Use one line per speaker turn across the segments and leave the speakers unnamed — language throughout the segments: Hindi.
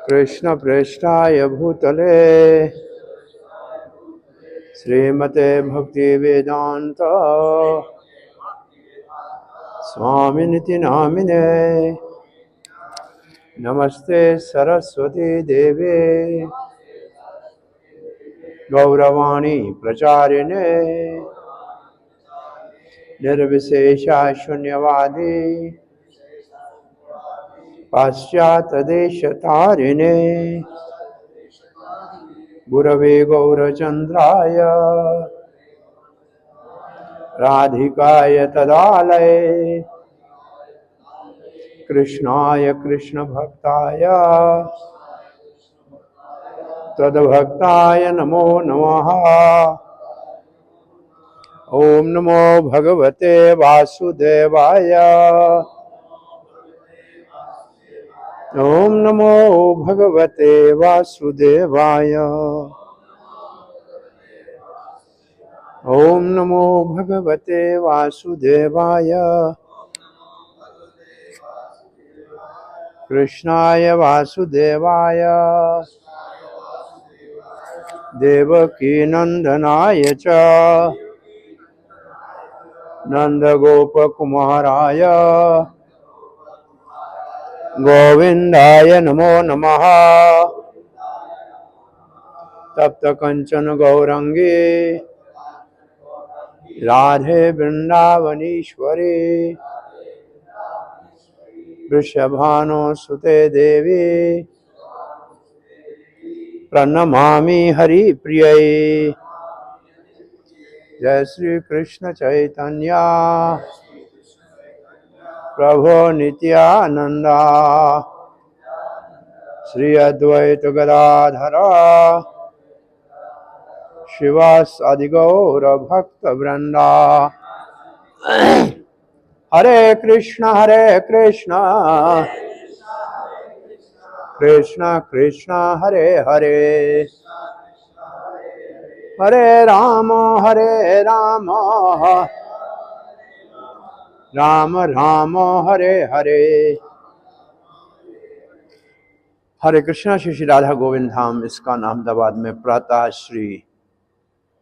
कृष्ण पृष्ठाय भूतले श्रीमते भक्ति वेदांत स्वामिनिति नामिने नमस्ते सरस्वती देवे गौरवाणी प्रचारिणे निर्विशेषा शून्यवादी पाश्चात्य देश तारिणे गुरवे गौरचंद्राय राधिकाय तदालये कृष्णाय कृष्ण भक्ताय तद्भक्ताय नमो नमः। ओम नमो भगवते वासुदेवाय। ओम नमो भगवते वासुदेवाय। ओम नमो भगवते वासुदेवाय। कृष्णाय वासुदेवाय देवकी नंदनाय च नंदगोपकुमाराय गोविंदाय नमो नमः। तप्त कंचन गौरंगी राधे वृंदावनीश्वरी वृषभानुसुते देवी प्रणमामि हरिप्रियै। जय श्री कृष्ण चैतन्य प्रभो नित्यानंदा श्री अद्वैत गदाधर शिवासादि गौर भक्त वृंदा। हरे कृष्ण कृष्ण कृष्ण हरे हरे हरे राम राम राम हरे हरे। हरे कृष्णा श्री श्री राधा गोविंद धाम इस्कॉन अहमदाबाद में प्रातः श्री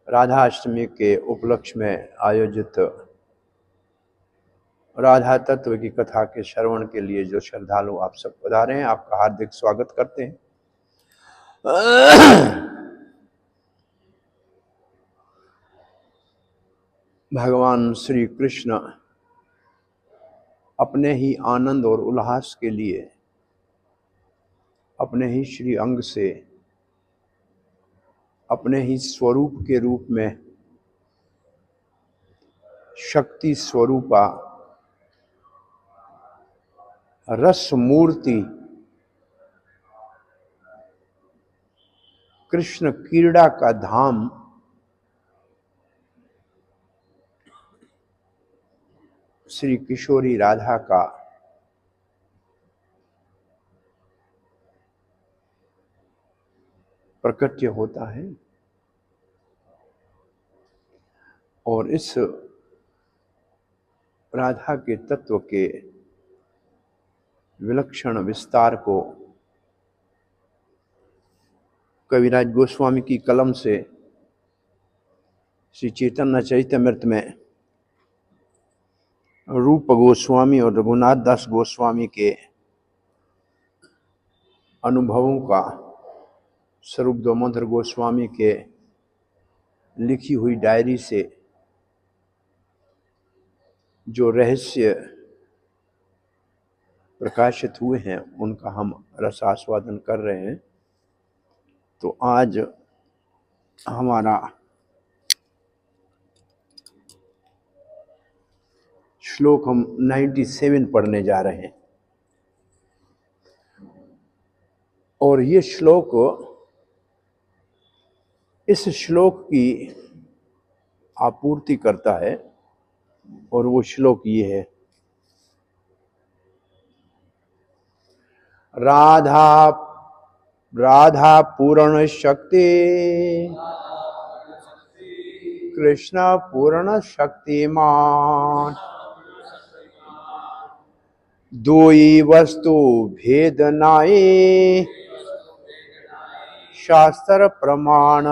राधा अष्टमी के उपलक्ष्य में आयोजित राधा तत्व की कथा के श्रवण के लिए जो श्रद्धालु आप सब पधारे हैं, आपका हार्दिक स्वागत करते हैं। भगवान श्री कृष्ण अपने ही आनंद और उल्लास के लिए अपने ही श्री अंग से अपने ही स्वरूप के रूप में शक्ति स्वरूपा रस मूर्ति कृष्ण क्रीड़ा का धाम श्री किशोरी राधा का प्रकट्य होता है। और इस राधा के तत्व के विलक्षण विस्तार को कविराज गोस्वामी की कलम से श्री चैतन्य चरितमृत में रूप गोस्वामी और रघुनाथ दास गोस्वामी के अनुभवों का स्वरूप दामोदर गोस्वामी के लिखी हुई डायरी से जो रहस्य प्रकाशित हुए हैं उनका हम रसास्वादन कर रहे हैं। तो आज हमारा श्लोक हम 97 पढ़ने जा रहे हैं और ये श्लोक इस श्लोक की आपूर्ति करता है और वो श्लोक ये है। राधा पूर्ण शक्ति कृष्ण पूर्ण शक्तिमान दुई वस्तु भेद नाई शास्त्र प्रमाण।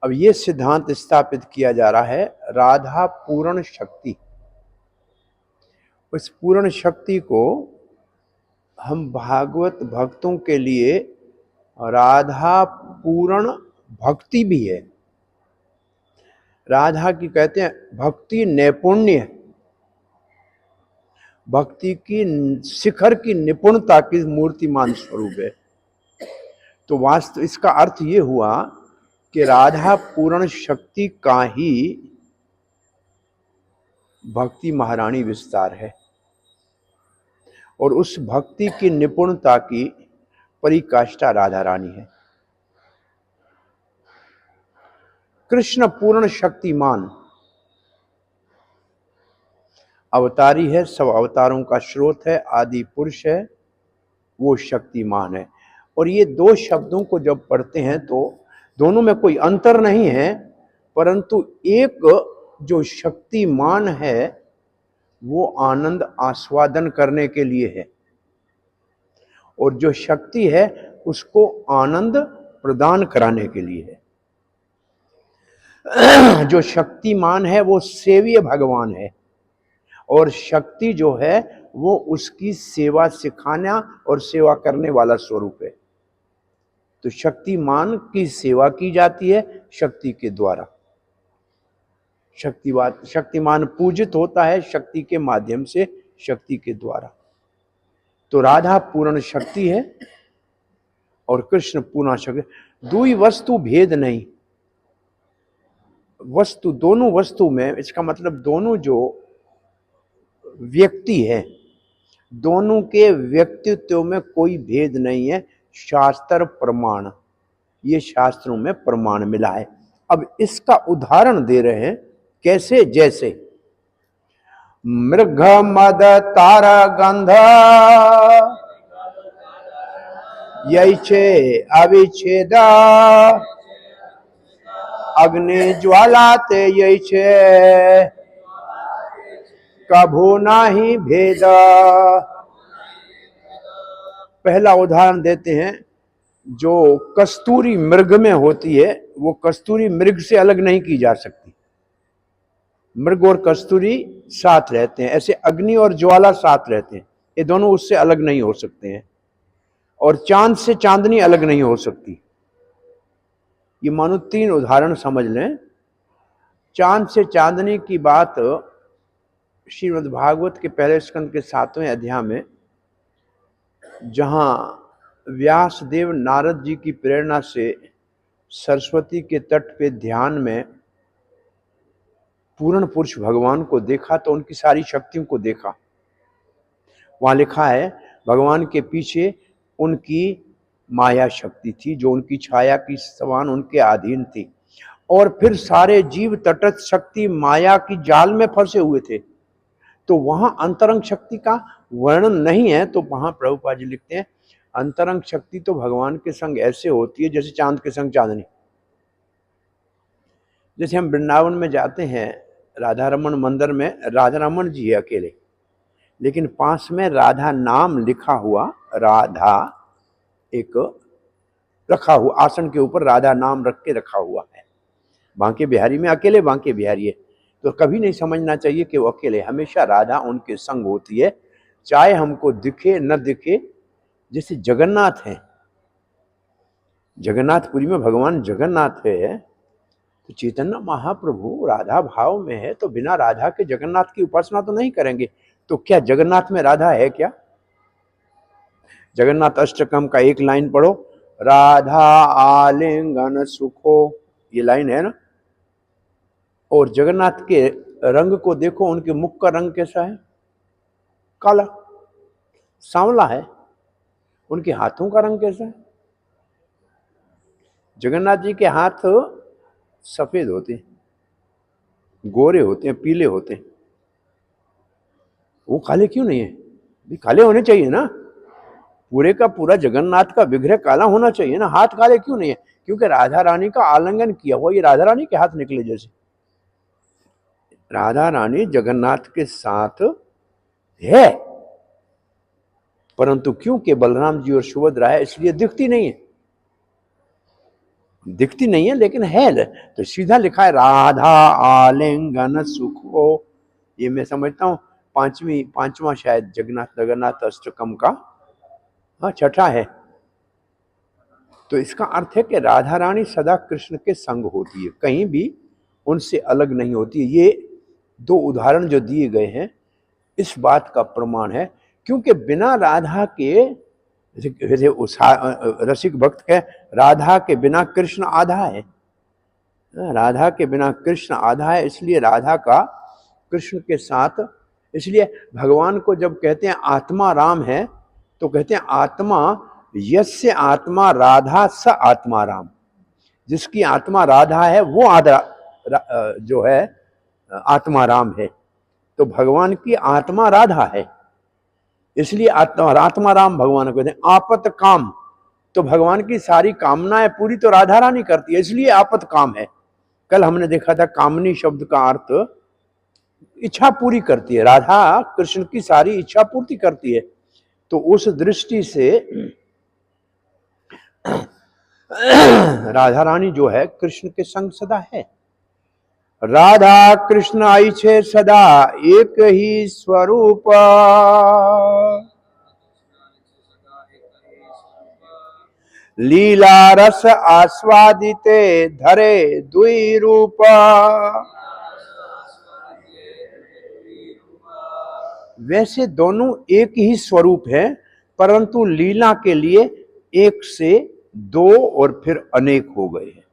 अब ये सिद्धांत स्थापित किया जा रहा है, राधा पूर्ण शक्ति। उस पूर्ण शक्ति को हम भागवत भक्तों के लिए राधा पूर्ण भक्ति भी है। राधा की कहते हैं भक्ति नैपुण्य, भक्ति की शिखर की निपुणता की मूर्तिमान स्वरूप है। तो वास्तव इसका अर्थ ये हुआ कि राधा पूर्ण शक्ति का ही भक्ति महारानी विस्तार है, और उस भक्ति की निपुणता की परिकाष्ठा राधा रानी है। कृष्ण पूर्ण शक्तिमान अवतारी है, सब अवतारों का स्रोत है, आदि पुरुष है, वो शक्तिमान है। और ये दो शब्दों को जब पढ़ते हैं तो दोनों में कोई अंतर नहीं है, परंतु एक जो शक्तिमान है वो आनंद आस्वादन करने के लिए है, और जो शक्ति है उसको आनंद प्रदान कराने के लिए है। जो शक्तिमान है वो सेव्य भगवान है, और शक्ति जो है वो उसकी सेवा सिखाना और सेवा करने वाला स्वरूप है। तो शक्तिमान की सेवा की जाती है शक्ति के द्वारा। शक्तिमान पूजित होता है शक्ति के माध्यम से, शक्ति के द्वारा। तो राधा पूर्ण शक्ति है और कृष्ण पूर्ण शक्ति। दुई वस्तु भेद नहीं, वस्तु दोनों वस्तु में, इसका मतलब दोनों जो व्यक्ति है, दोनों के व्यक्तित्व में कोई भेद नहीं है। शास्त्र प्रमाण, ये शास्त्रों में प्रमाण मिला है। अब इसका उदाहरण दे रहे हैं, कैसे? जैसे मृग मद तारा गंध यैचे अविच्छेद अग्नि ज्वाला ते यैचे कभू नाही भेद। पहला उदाहरण देते हैं, जो कस्तूरी मृग में होती है वो कस्तूरी मृग से अलग नहीं की जा सकती। मृग और कस्तूरी साथ रहते हैं, ऐसे अग्नि और ज्वाला साथ रहते हैं, ये दोनों उससे अलग नहीं हो सकते हैं। और चांद से चांदनी अलग नहीं हो सकती। ये मानो तीन उदाहरण समझ लें। चांद से चांदनी की बात श्रीमद् भागवत के पहले स्कंद के 7वें अध्याय में, जहां व्यास देव नारद जी की प्रेरणा से सरस्वती के तट पे ध्यान में पूर्ण पुरुष भगवान को देखा तो उनकी सारी शक्तियों को देखा। वहां लिखा है भगवान के पीछे उनकी माया शक्ति थी, जो उनकी छाया की समान उनके अधीन थी, और फिर सारे जीव तटस्थ शक्ति माया की जाल में फंसे हुए थे। तो वहां अंतरंग शक्ति का वर्णन नहीं है। तो वहां प्रभुपाद जी लिखते हैं, अंतरंग शक्ति तो भगवान के संग ऐसे होती है जैसे चांद के संग चांदनी। जैसे हम वृंदावन में जाते हैं, राधा रमन मंदिर में राधा रमन जी है अकेले, लेकिन पास में राधा नाम लिखा हुआ, राधा एक रखा हुआ आसन के ऊपर राधा नाम रख के रखा हुआ है। बांके बिहारी में अकेले बांके बिहारी है, तो कभी नहीं समझना चाहिए कि वो अकेले, हमेशा राधा उनके संग होती है, चाहे हमको दिखे न दिखे। जैसे जगन्नाथ है, जगन्नाथपुरी में भगवान जगन्नाथ है, तो चैतन्य महाप्रभु राधा भाव में है, तो बिना राधा के जगन्नाथ की उपासना तो नहीं करेंगे। तो क्या जगन्नाथ में राधा है क्या? जगन्नाथ अष्टकम का एक लाइन पढ़ो, राधा आलिंगन सुखो, ये लाइन है ना। और जगन्नाथ के रंग को देखो, उनके मुख का रंग कैसा है? काला, सांवला है। उनके हाथों का रंग कैसा है? जगन्नाथ जी के हाथ सफेद होते हैं, गोरे होते हैं, पीले होते हैं। वो काले क्यों नहीं है? भी काले होने चाहिए ना, पूरे का पूरा जगन्नाथ का विग्रह काला होना चाहिए ना। हाथ काले क्यों नहीं है? क्योंकि राधा रानी का आलिंगन किया हुआ, ये राधा रानी के हाथ निकले जैसे। राधा रानी जगन्नाथ के साथ है, परंतु क्योंकि बलराम जी और सुभद्रा है इसलिए दिखती नहीं है, दिखती नहीं है, लेकिन है। तो सीधा लिखा है राधा आलिंगन सुखो। ये मैं समझता हूँ पांचवा शायद जगन्नाथ अष्टकम का छठा है। तो इसका अर्थ है कि राधा रानी सदा कृष्ण के संग होती है, कहीं भी उनसे अलग नहीं होती है। ये दो उदाहरण जो दिए गए हैं इस बात का प्रमाण है, क्योंकि बिना राधा के, जैसे रसिक भक्त के राधा के बिना कृष्ण आधा है, राधा के बिना कृष्ण आधा है, इसलिए राधा का कृष्ण के साथ। इसलिए भगवान को जब कहते हैं आत्मा राम है तो कहते हैं आत्मा यस्य आत्मा राधा स आत्मा राम। जिसकी आत्मा राधा है वो जो है आत्मा राम है। तो भगवान की आत्मा राधा है, इसलिए आत्मा राम भगवान को कहते हैं। आपत काम, तो भगवान की सारी कामनाएं पूरी तो राधा रानी करती है, इसलिए आपत काम है। कल हमने देखा था कामनी शब्द का अर्थ इच्छा पूरी करती है, राधा कृष्ण की सारी इच्छा पूर्ति करती है। तो उस दृष्टि से राधा रानी जो है कृष्ण के संग सदा है। राधा कृष्ण आइछे सदा एक ही स्वरूप, लीला रस आस्वादिते धरे दुई रूप। वैसे दोनों एक ही स्वरूप है, परंतु लीला के लिए एक से दो और फिर अनेक हो गए हैं।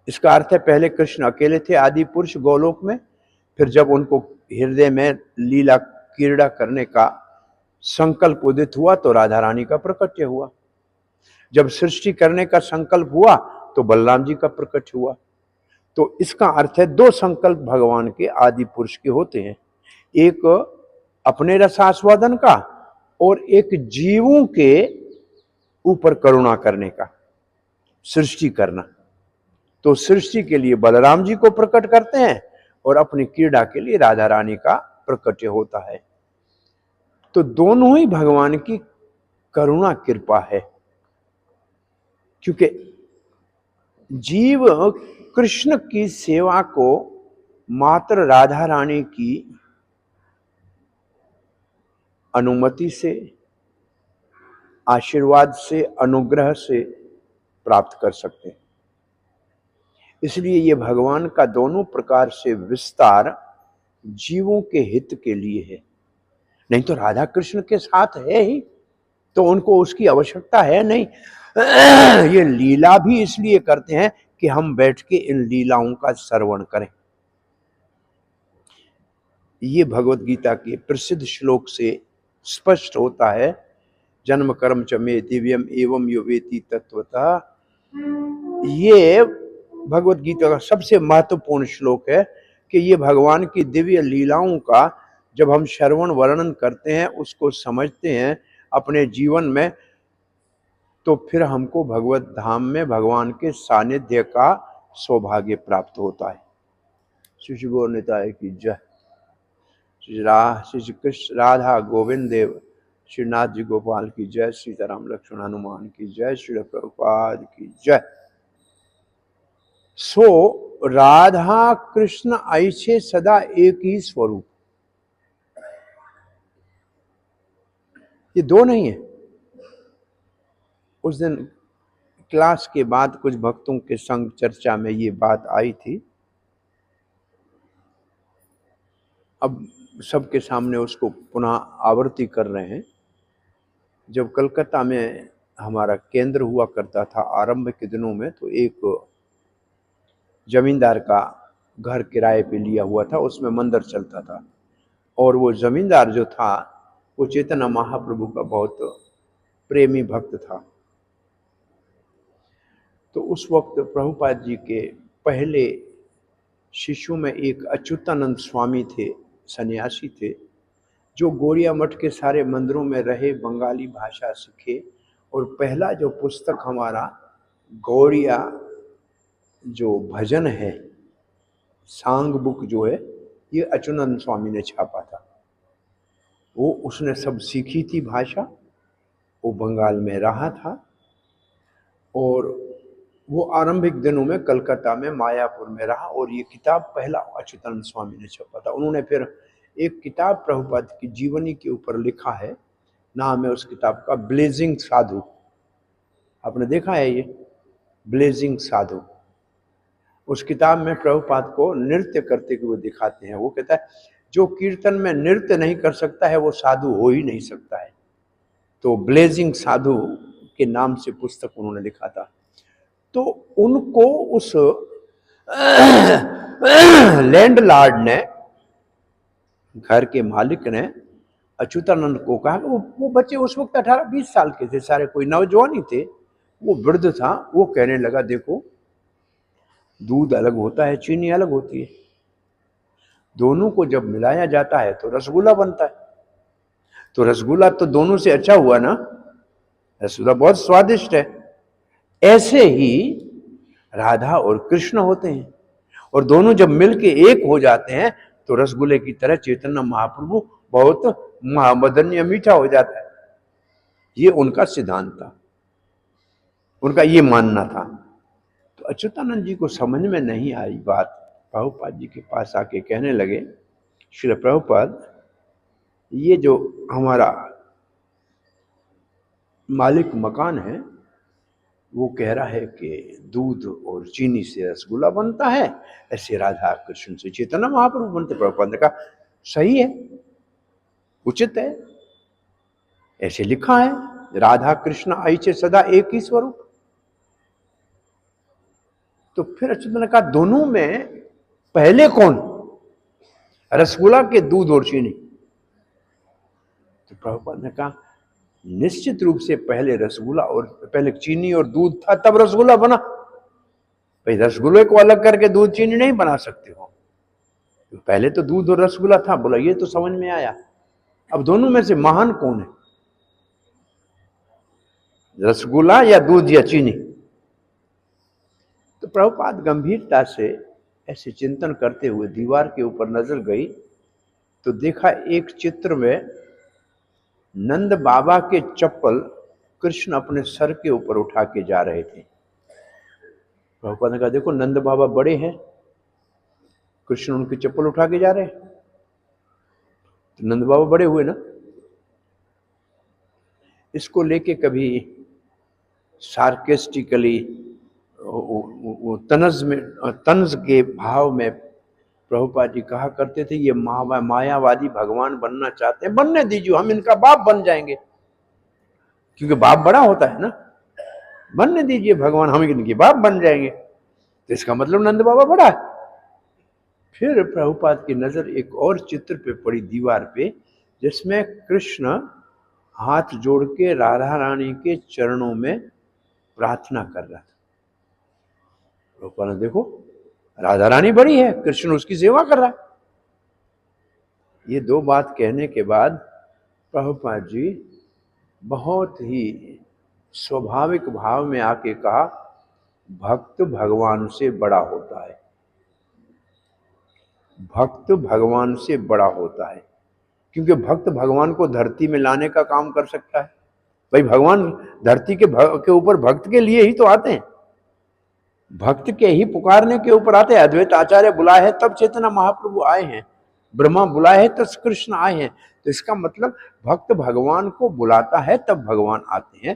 इसका अर्थ है पहले कृष्ण अकेले थे आदि पुरुष गोलोक में, फिर जब उनको हृदय में लीला क्रीड़ा करने का संकल्प उदित हुआ तो राधा रानी का प्रकट्य हुआ। जब सृष्टि करने का संकल्प हुआ तो बलराम जी का प्रकट हुआ। तो इसका अर्थ है दो संकल्प भगवान के आदि पुरुष के होते हैं, एक अपने रसास्वादन का और एक जीवों के ऊपर करुणा करने का, सृष्टि करना। तो सृष्टि के लिए बलराम जी को प्रकट करते हैं और अपनी क्रीड़ा के लिए राधा रानी का प्रकट होता है। तो दोनों ही भगवान की करुणा कृपा है, क्योंकि जीव कृष्ण की सेवा को मात्र राधा रानी की अनुमति से, आशीर्वाद से, अनुग्रह से प्राप्त कर सकते हैं। इसलिए ये भगवान का दोनों प्रकार से विस्तार जीवों के हित के लिए है। नहीं तो राधा कृष्ण के साथ है ही तो उनको उसकी आवश्यकता है नहीं। ये लीला भी इसलिए करते हैं कि हम बैठ के इन लीलाओं का श्रवण करें। ये भगवत गीता के प्रसिद्ध श्लोक से स्पष्ट होता है, जन्म कर्म च मे दिव्यम एवं यो वेति तत्वतः। ये भगवत गीता का सबसे महत्वपूर्ण श्लोक है कि ये भगवान की दिव्य लीलाओं का जब हम श्रवण वर्णन करते हैं, उसको समझते हैं अपने जीवन में, तो फिर हमको भगवत धाम में भगवान के सानिध्य का सौभाग्य प्राप्त होता है। श्री गौर निताय की जय। श्री कृष्ण राधा गोविंद देव श्रीनाथ जी गोपाल की जय। सीताराम लक्ष्मण हनुमान की जय। श्री प्रभुपाद की जय। सो राधा कृष्ण ऐसे सदा एक ही स्वरूप, ये दो नहीं है। उस दिन क्लास के बाद कुछ भक्तों के संग चर्चा में ये बात आई थी, अब सबके सामने उसको पुनः आवृत्ति कर रहे हैं। जब कलकत्ता में हमारा केंद्र हुआ करता था आरंभ के दिनों में, तो एक जमींदार का घर किराए पे लिया हुआ था, उसमें मंदिर चलता था। और वो जमींदार जो था वो चैतन्य महाप्रभु का बहुत प्रेमी भक्त था। तो उस वक्त प्रभुपाद जी के पहले शिष्यों में एक अच्युतानंद स्वामी थे, सन्यासी थे, जो गौड़िया मठ के सारे मंदिरों में रहे, बंगाली भाषा सीखे। और पहला जो पुस्तक हमारा गौड़िया जो भजन है, सांग बुक जो है, ये अच्युतानंद स्वामी ने छापा था। वो उसने सब सीखी थी भाषा, वो बंगाल में रहा था, और वो आरंभिक दिनों में कलकत्ता में मायापुर में रहा, और ये किताब पहला अच्युतानंद स्वामी ने छपा था। उन्होंने फिर एक किताब प्रभुपाद की जीवनी के ऊपर लिखा है, नाम है उस किताब का ब्लेजिंग साधु। आपने देखा है ये ब्लेजिंग साधु? उस किताब में प्रभुपाद को नृत्य करते हुए दिखाते हैं। वो कहता है जो कीर्तन में नृत्य नहीं कर सकता है वो साधु हो ही नहीं सकता है। तो ब्लेजिंग साधु के नाम से पुस्तक उन्होंने लिखा था। तो उनको उस लैंडलॉर्ड ने, घर के मालिक ने अच्युतानंद को कहा कि वो बच्चे उस वक्त 18-20 साल के थे, सारे कोई नौजवान ही थे, वो वृद्ध था। वो कहने लगा देखो दूध अलग होता है, चीनी अलग होती है, दोनों को जब मिलाया जाता है तो रसगुल्ला बनता है। तो रसगुल्ला तो दोनों से अच्छा हुआ ना, रसगुल्ला बहुत स्वादिष्ट है। ऐसे ही राधा और कृष्ण होते हैं, और दोनों जब मिलके एक हो जाते हैं तो रसगुल्ले की तरह चैतन्य महाप्रभु बहुत महामदनीय मीठा हो जाता है। ये उनका सिद्धांत था, उनका ये मानना था। तो अच्युतानंद जी को समझ में नहीं आई बात। प्रभुपाद जी के पास आके कहने लगे श्री प्रभुपाद, ये जो हमारा मालिक मकान है वो कह रहा है कि दूध और चीनी से रसगुल्ला बनता है, ऐसे राधा कृष्ण से चैतन्य महाप्रभु बनते। प्रभुपाद ने कहा सही है, उचित है, ऐसे लिखा है, राधा कृष्ण आइचे सदा एक ही स्वरूप। तो फिर अच्युत ने कहा दोनों में पहले कौन, रसगुल्ला के दूध और चीनी? तो प्रभुपाद ने कहा निश्चित रूप से पहले रसगुल्ला, और पहले चीनी और दूध था तब रसगुल्ला बना। भाई रसगुल्ले को अलग करके दूध चीनी नहीं बना सकते हो, पहले तो दूध और रसगुल्ला था। बोला ये तो समझ में आया, अब दोनों में से महान कौन है, रसगुल्ला या दूध या चीनी? तो प्रभुपाद गंभीरता से ऐसे चिंतन करते हुए दीवार के ऊपर नजर गई तो देखा एक चित्र में नंद बाबा के चप्पल कृष्ण अपने सर के ऊपर उठा के जा रहे थे। प्रभुपाद ने कहा देखो नंद बाबा बड़े हैं, कृष्ण उनकी चप्पल उठा के जा रहे हैं, तो नंद बाबा बड़े हुए ना। इसको लेके कभी सार्केस्टिकली वो तंज के भाव में प्रभुपाद जी कहा करते थे ये मायावादी भगवान बनना चाहते हैं, बनने दीजिए, हम इनका बाप बन जाएंगे, क्योंकि बाप बड़ा होता है ना, बनने दीजिए भगवान, हम इनके बाप बन जाएंगे। तो इसका मतलब नंद बाबा बड़ा है। फिर प्रभुपाद की नजर एक और चित्र पे पड़ी दीवार पे, जिसमें कृष्ण हाथ जोड़ के राधा रानी के चरणों में प्रार्थना कर रहा था। प्रभुपाद ने देखो राधा रानी बड़ी है, कृष्ण उसकी सेवा कर रहा है। ये दो बात कहने के बाद प्रभुपाद जी बहुत ही स्वाभाविक भाव में आके कहा भक्त भगवान से बड़ा होता है, भक्त भगवान से बड़ा होता है, क्योंकि भक्त भगवान को धरती में लाने का काम कर सकता है। भाई भगवान धरती के ऊपर भक्त के लिए ही तो आते हैं, भक्त के ही पुकारने के ऊपर आते हैं। अद्वैत आचार्य बुलाए हैं तब चैतन्य महाप्रभु आए हैं, ब्रह्मा बुलाए हैं तब कृष्ण आए हैं। तो इसका मतलब भक्त भगवान को बुलाता है तब भगवान आते हैं।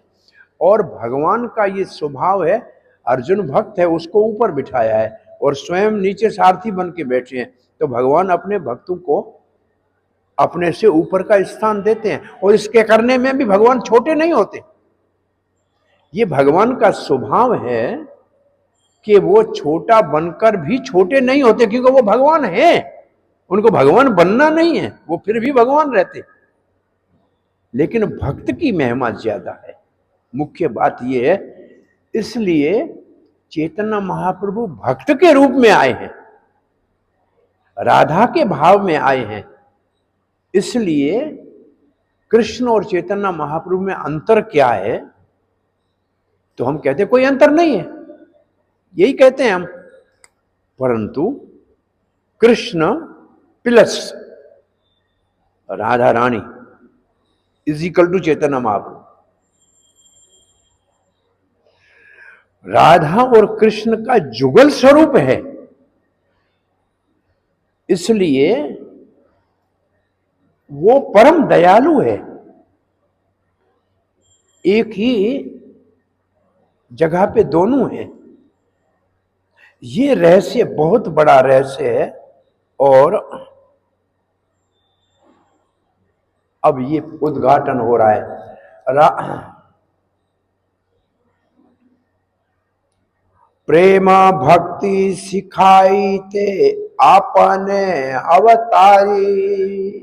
और भगवान का ये स्वभाव है, अर्जुन भक्त है उसको ऊपर बिठाया है और स्वयं नीचे सारथी बन के बैठे हैं। तो भगवान अपने भक्तों को अपने से ऊपर का स्थान देते हैं, और इसके करने में भी भगवान छोटे नहीं होते। ये भगवान का स्वभाव है कि वो छोटा बनकर भी छोटे नहीं होते, क्योंकि वो भगवान है, उनको भगवान बनना नहीं है, वो फिर भी भगवान रहते। लेकिन भक्त की महिमा ज्यादा है, मुख्य बात यह है। इसलिए चैतन्य महाप्रभु भक्त के रूप में आए हैं, राधा के भाव में आए हैं। इसलिए कृष्ण और चैतन्य महाप्रभु में अंतर क्या है? तो हम कहते हैं कोई अंतर नहीं है, यही कहते हैं हम। परंतु Krishna plus Radha Rani is equal to Chaitanya Mahaprabhu. Radha और कृष्ण का जुगल स्वरूप है, इसलिए वो परम दयालु है। एक ही जगह पे दोनों हैं। ये रहस्य बहुत बड़ा रहस्य है, और अब ये उद्घाटन हो रहा है। प्रेम भक्ति सिखाई ते आपने अवतारी,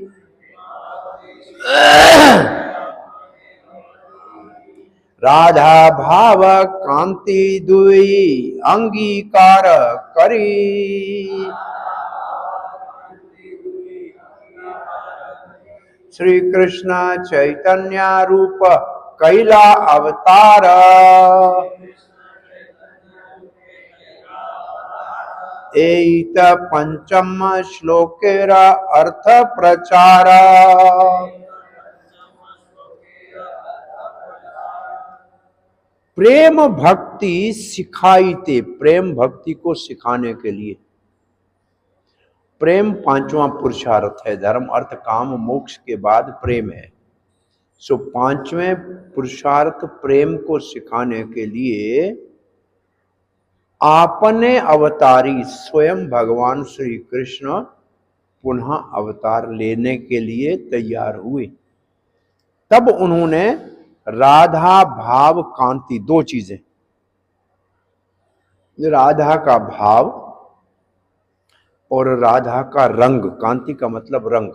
राधा भाव कांति दुई अंगीकार करी, श्री कृष्ण चैतन्य रूप कैला अवतार, एत पंचम श्लोकेरा अर्थ प्रचार, प्रेम भक्ति सिखाई थे, प्रेम भक्ति को सिखाने के लिए। प्रेम पांचवा पुरुषार्थ है, धर्म अर्थ काम मोक्ष के बाद प्रेम है। सो पांचवें पुरुषार्थ प्रेम को सिखाने के लिए आपने अवतारी, स्वयं भगवान श्री कृष्ण पुनः अवतार लेने के लिए तैयार हुए। तब उन्होंने राधा भाव कांति, दो चीजें, राधा का भाव और राधा का रंग, कांति का मतलब रंग,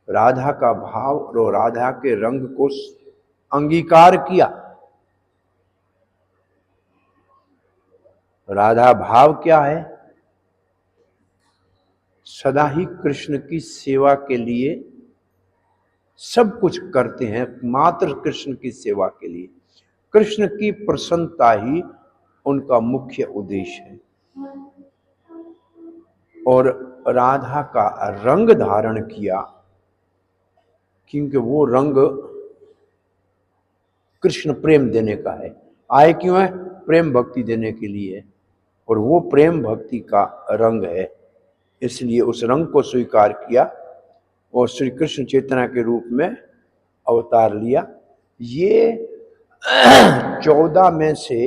राधा का भाव और राधा के रंग को अंगीकार किया। राधा भाव क्या है? सदा ही कृष्ण की सेवा के लिए सब कुछ करते हैं, मात्र कृष्ण की सेवा के लिए। कृष्ण की प्रसन्नता ही उनका मुख्य उद्देश्य है। और राधा का रंग धारण किया, क्योंकि वो रंग कृष्ण प्रेम देने का है। आए क्यों है? प्रेम भक्ति देने के लिए, और वो प्रेम भक्ति का रंग है, इसलिए उस रंग को स्वीकार किया और श्री कृष्ण चेतना के रूप में अवतार लिया। ये 14 में से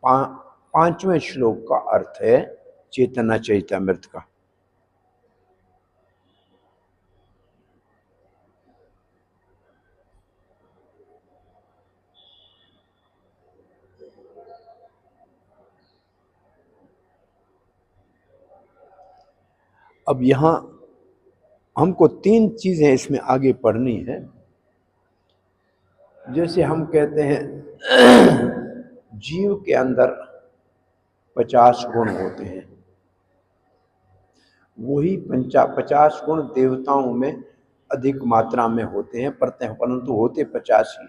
पांचवें श्लोक का अर्थ है चेतना चैतन्यामृत का। अब यहां हमको 3 चीजें इसमें आगे पढ़नी है। जैसे हम कहते हैं जीव के अंदर 50 गुण होते हैं, वही 50 गुण देवताओं में अधिक मात्रा में होते हैं, परंतु होते 50 ही।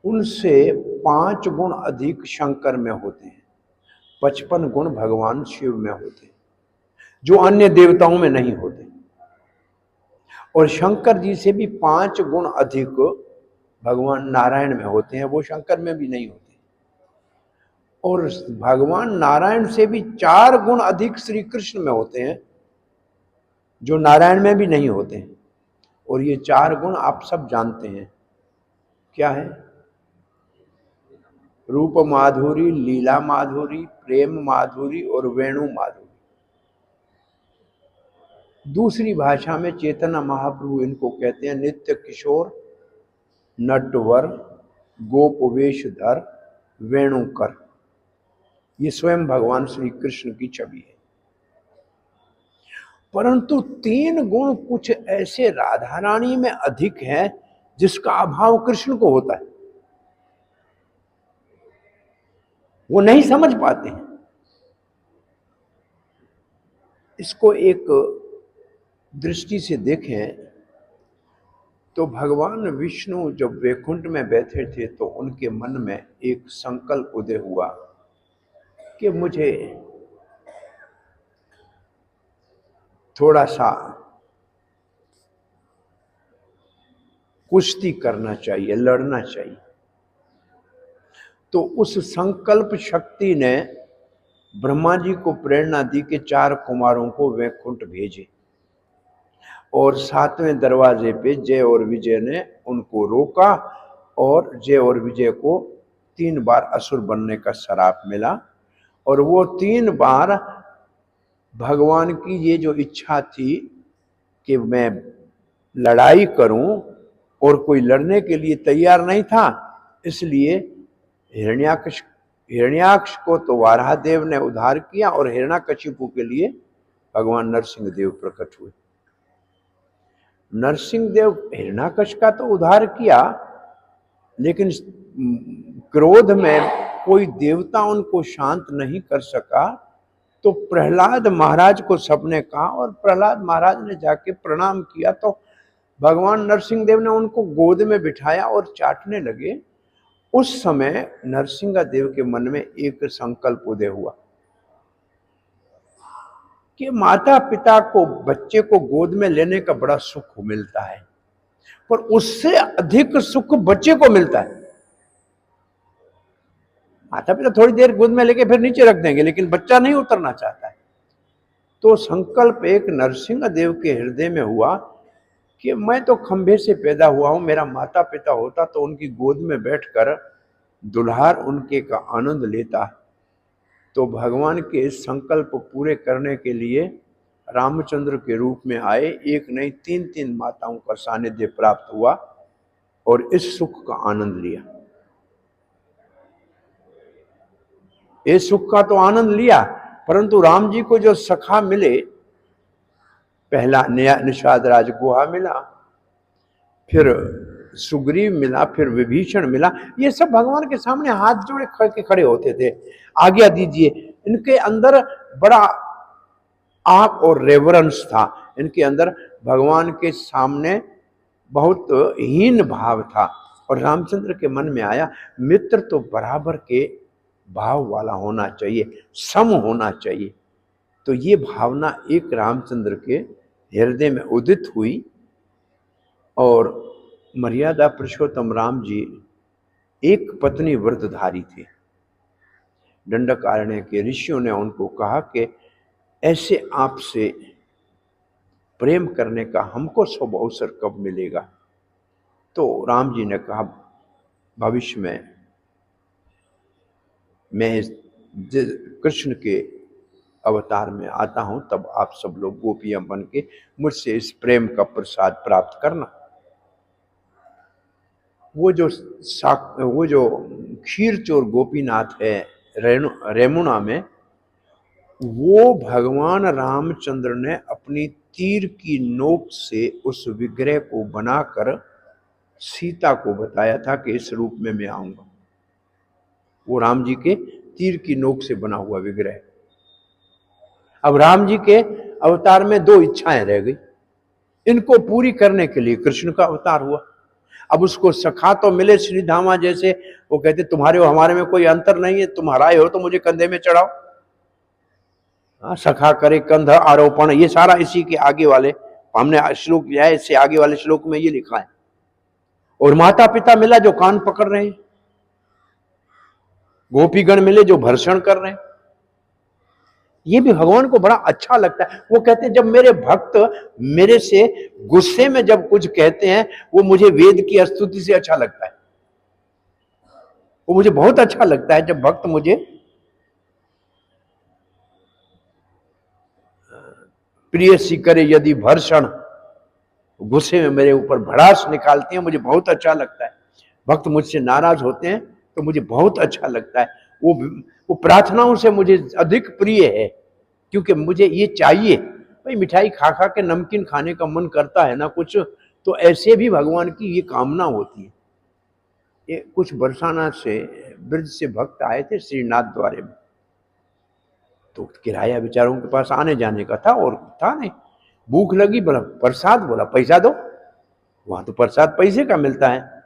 उनसे 5 गुण अधिक शंकर में होते हैं, 55 गुण भगवान शिव में होते हैं, जो अन्य देवताओं में नहीं होते। और शंकर जी से भी 5 गुण अधिक भगवान नारायण में होते हैं, वो शंकर में भी नहीं होते। और भगवान नारायण से भी 4 गुण अधिक श्री कृष्ण में होते हैं, जो नारायण में भी नहीं होते हैं। और ये 4 गुण आप सब जानते हैं, क्या है? रूप माधुरी, लीला माधुरी, प्रेम माधुरी और वेणु माधुरी। दूसरी भाषा में चैतन्य महाप्रभु इनको कहते हैं नित्य किशोर, नटवर, गोप वेशधर, वेणुकर। ये स्वयं भगवान श्री कृष्ण की छवि है। परंतु 3 गुण कुछ ऐसे राधा रानी में अधिक हैं जिसका अभाव कृष्ण को होता है, वो नहीं समझ पाते हैं। इसको एक दृष्टि से देखें तो भगवान विष्णु जब वैकुंठ में बैठे थे तो उनके मन में एक संकल्प उदय हुआ कि मुझे थोड़ा सा कुश्ती करना चाहिए, लड़ना चाहिए। तो उस संकल्प शक्ति ने ब्रह्मा जी को प्रेरणा दी कि 4 कुमारों को वैकुंठ भेजे, और 7वें दरवाजे पे जय और विजय ने उनको रोका, और जय और विजय को 3 बार असुर बनने का श्राप मिला। और वो 3 बार भगवान की ये जो इच्छा थी कि मैं लड़ाई करूं, और कोई लड़ने के लिए तैयार नहीं था, इसलिए हिरण्याक्ष को तो वाराहदेव ने उद्धार किया, और हिरण्याकशिपु के लिए भगवान नरसिंह देव प्रकट हुए। नरसिंह देव हिरण्याकश का तो उद्धार किया, लेकिन क्रोध में कोई देवता उनको शांत नहीं कर सका। तो प्रहलाद महाराज को सबने कहा, और प्रहलाद महाराज ने जाके प्रणाम किया, तो भगवान नरसिंह देव ने उनको गोद में बिठाया और चाटने लगे। उस समय नरसिंह देव के मन में एक संकल्प उदय हुआ कि माता पिता को बच्चे को गोद में लेने का बड़ा सुख मिलता है, पर उससे अधिक सुख बच्चे को मिलता है। माता पिता थोड़ी देर गोद में लेके फिर नीचे रख देंगे, लेकिन बच्चा नहीं उतरना चाहता है। तो संकल्प एक नरसिंह देव के हृदय में हुआ कि मैं तो खंभे से पैदा हुआ हूं, मेरा माता पिता होता तो उनकी गोद में बैठकर दुल्हार उनके का आनंद लेता। तो भगवान के इस संकल्प पूरे करने के लिए रामचंद्र के रूप में आए। एक नहीं 3 माताओं का सानिध्य प्राप्त हुआ और इस सुख का आनंद लिया। इस सुख का तो आनंद लिया, परंतु राम जी को जो सखा मिले, पहला निषाद राज गुहा मिला, फिर सुग्रीव मिला, फिर विभीषण मिला। ये सब भगवान के सामने हाथ जोड़े खड़े होते थे, आज्ञा दीजिए। इनके अंदर बड़ा आप और रेवरेंस था, इनके अंदर भगवान के सामने बहुत हीन भाव था। और रामचंद्र के मन में आया, मित्र तो बराबर के भाव वाला होना चाहिए, सम होना चाहिए। तो ये भावना एक रामचंद्र के हृदय में उदित हुई। और मर्यादा पुरुषोत्तम राम जी एक पत्नी व्रतधारी थे। दंडकारण्य के ऋषियों ने उनको कहा कि ऐसे आपसे प्रेम करने का हमको शुभ अवसर कब मिलेगा। तो राम जी ने कहा, भविष्य में मैं कृष्ण के अवतार में आता हूं, तब आप सब लोग गोपियां बन के मुझसे इस प्रेम का प्रसाद प्राप्त करना। वो जो क्षीरचोर गोपीनाथ है रेमुणा में, वो भगवान रामचंद्र ने अपनी तीर की नोक से उस विग्रह को बनाकर सीता को बताया था कि इस रूप में मैं आऊंगा। वो राम जी के तीर की नोक से बना हुआ विग्रह। अब राम जी के अवतार में 2 इच्छाएं रह गई, इनको पूरी करने के लिए कृष्ण का अवतार हुआ। अब उसको सखा तो मिले श्री धामा जैसे, वो कहते तुम्हारे और हमारे में कोई अंतर नहीं है, तुम हराए हो तो मुझे कंधे में चढ़ाओ। सखा करे कंध आरोपण, ये सारा इसी के आगे वाले हमने श्लोक लिया है, इससे आगे वाले श्लोक में ये लिखा है। और माता पिता मिला जो कान पकड़ रहे हैं, गोपीगण मिले जो भर्षण कर रहे हैं। ये भी भगवान को बड़ा अच्छा लगता है। वो कहते हैं जब मेरे भक्त मेरे से गुस्से में जब कुछ कहते हैं, वो मुझे वेद की स्तुति से अच्छा लगता है। वो मुझे बहुत अच्छा लगता है जब भक्त मुझे प्रिय सी करे यदि भर्षण, गुस्से में मेरे ऊपर भड़ास निकालते हैं, मुझे बहुत अच्छा लगता है। भक्त मुझसे नाराज होते हैं तो मुझे बहुत अच्छा लगता है। वो प्रार्थनाओं से मुझे अधिक प्रिय है, क्योंकि मुझे ये चाहिए। भाई मिठाई खा खा के नमकीन खाने का मन करता है ना कुछ, तो ऐसे भी भगवान की ये कामना होती है। ये कुछ बरसाना से ब्रज से भक्त आए थे श्रीनाथ द्वारे में, तो किराया बेचारों के पास आने जाने का था और था नहीं। भूख लगी, बोला प्रसाद, बोला पैसा दो। वहां तो प्रसाद पैसे का मिलता है।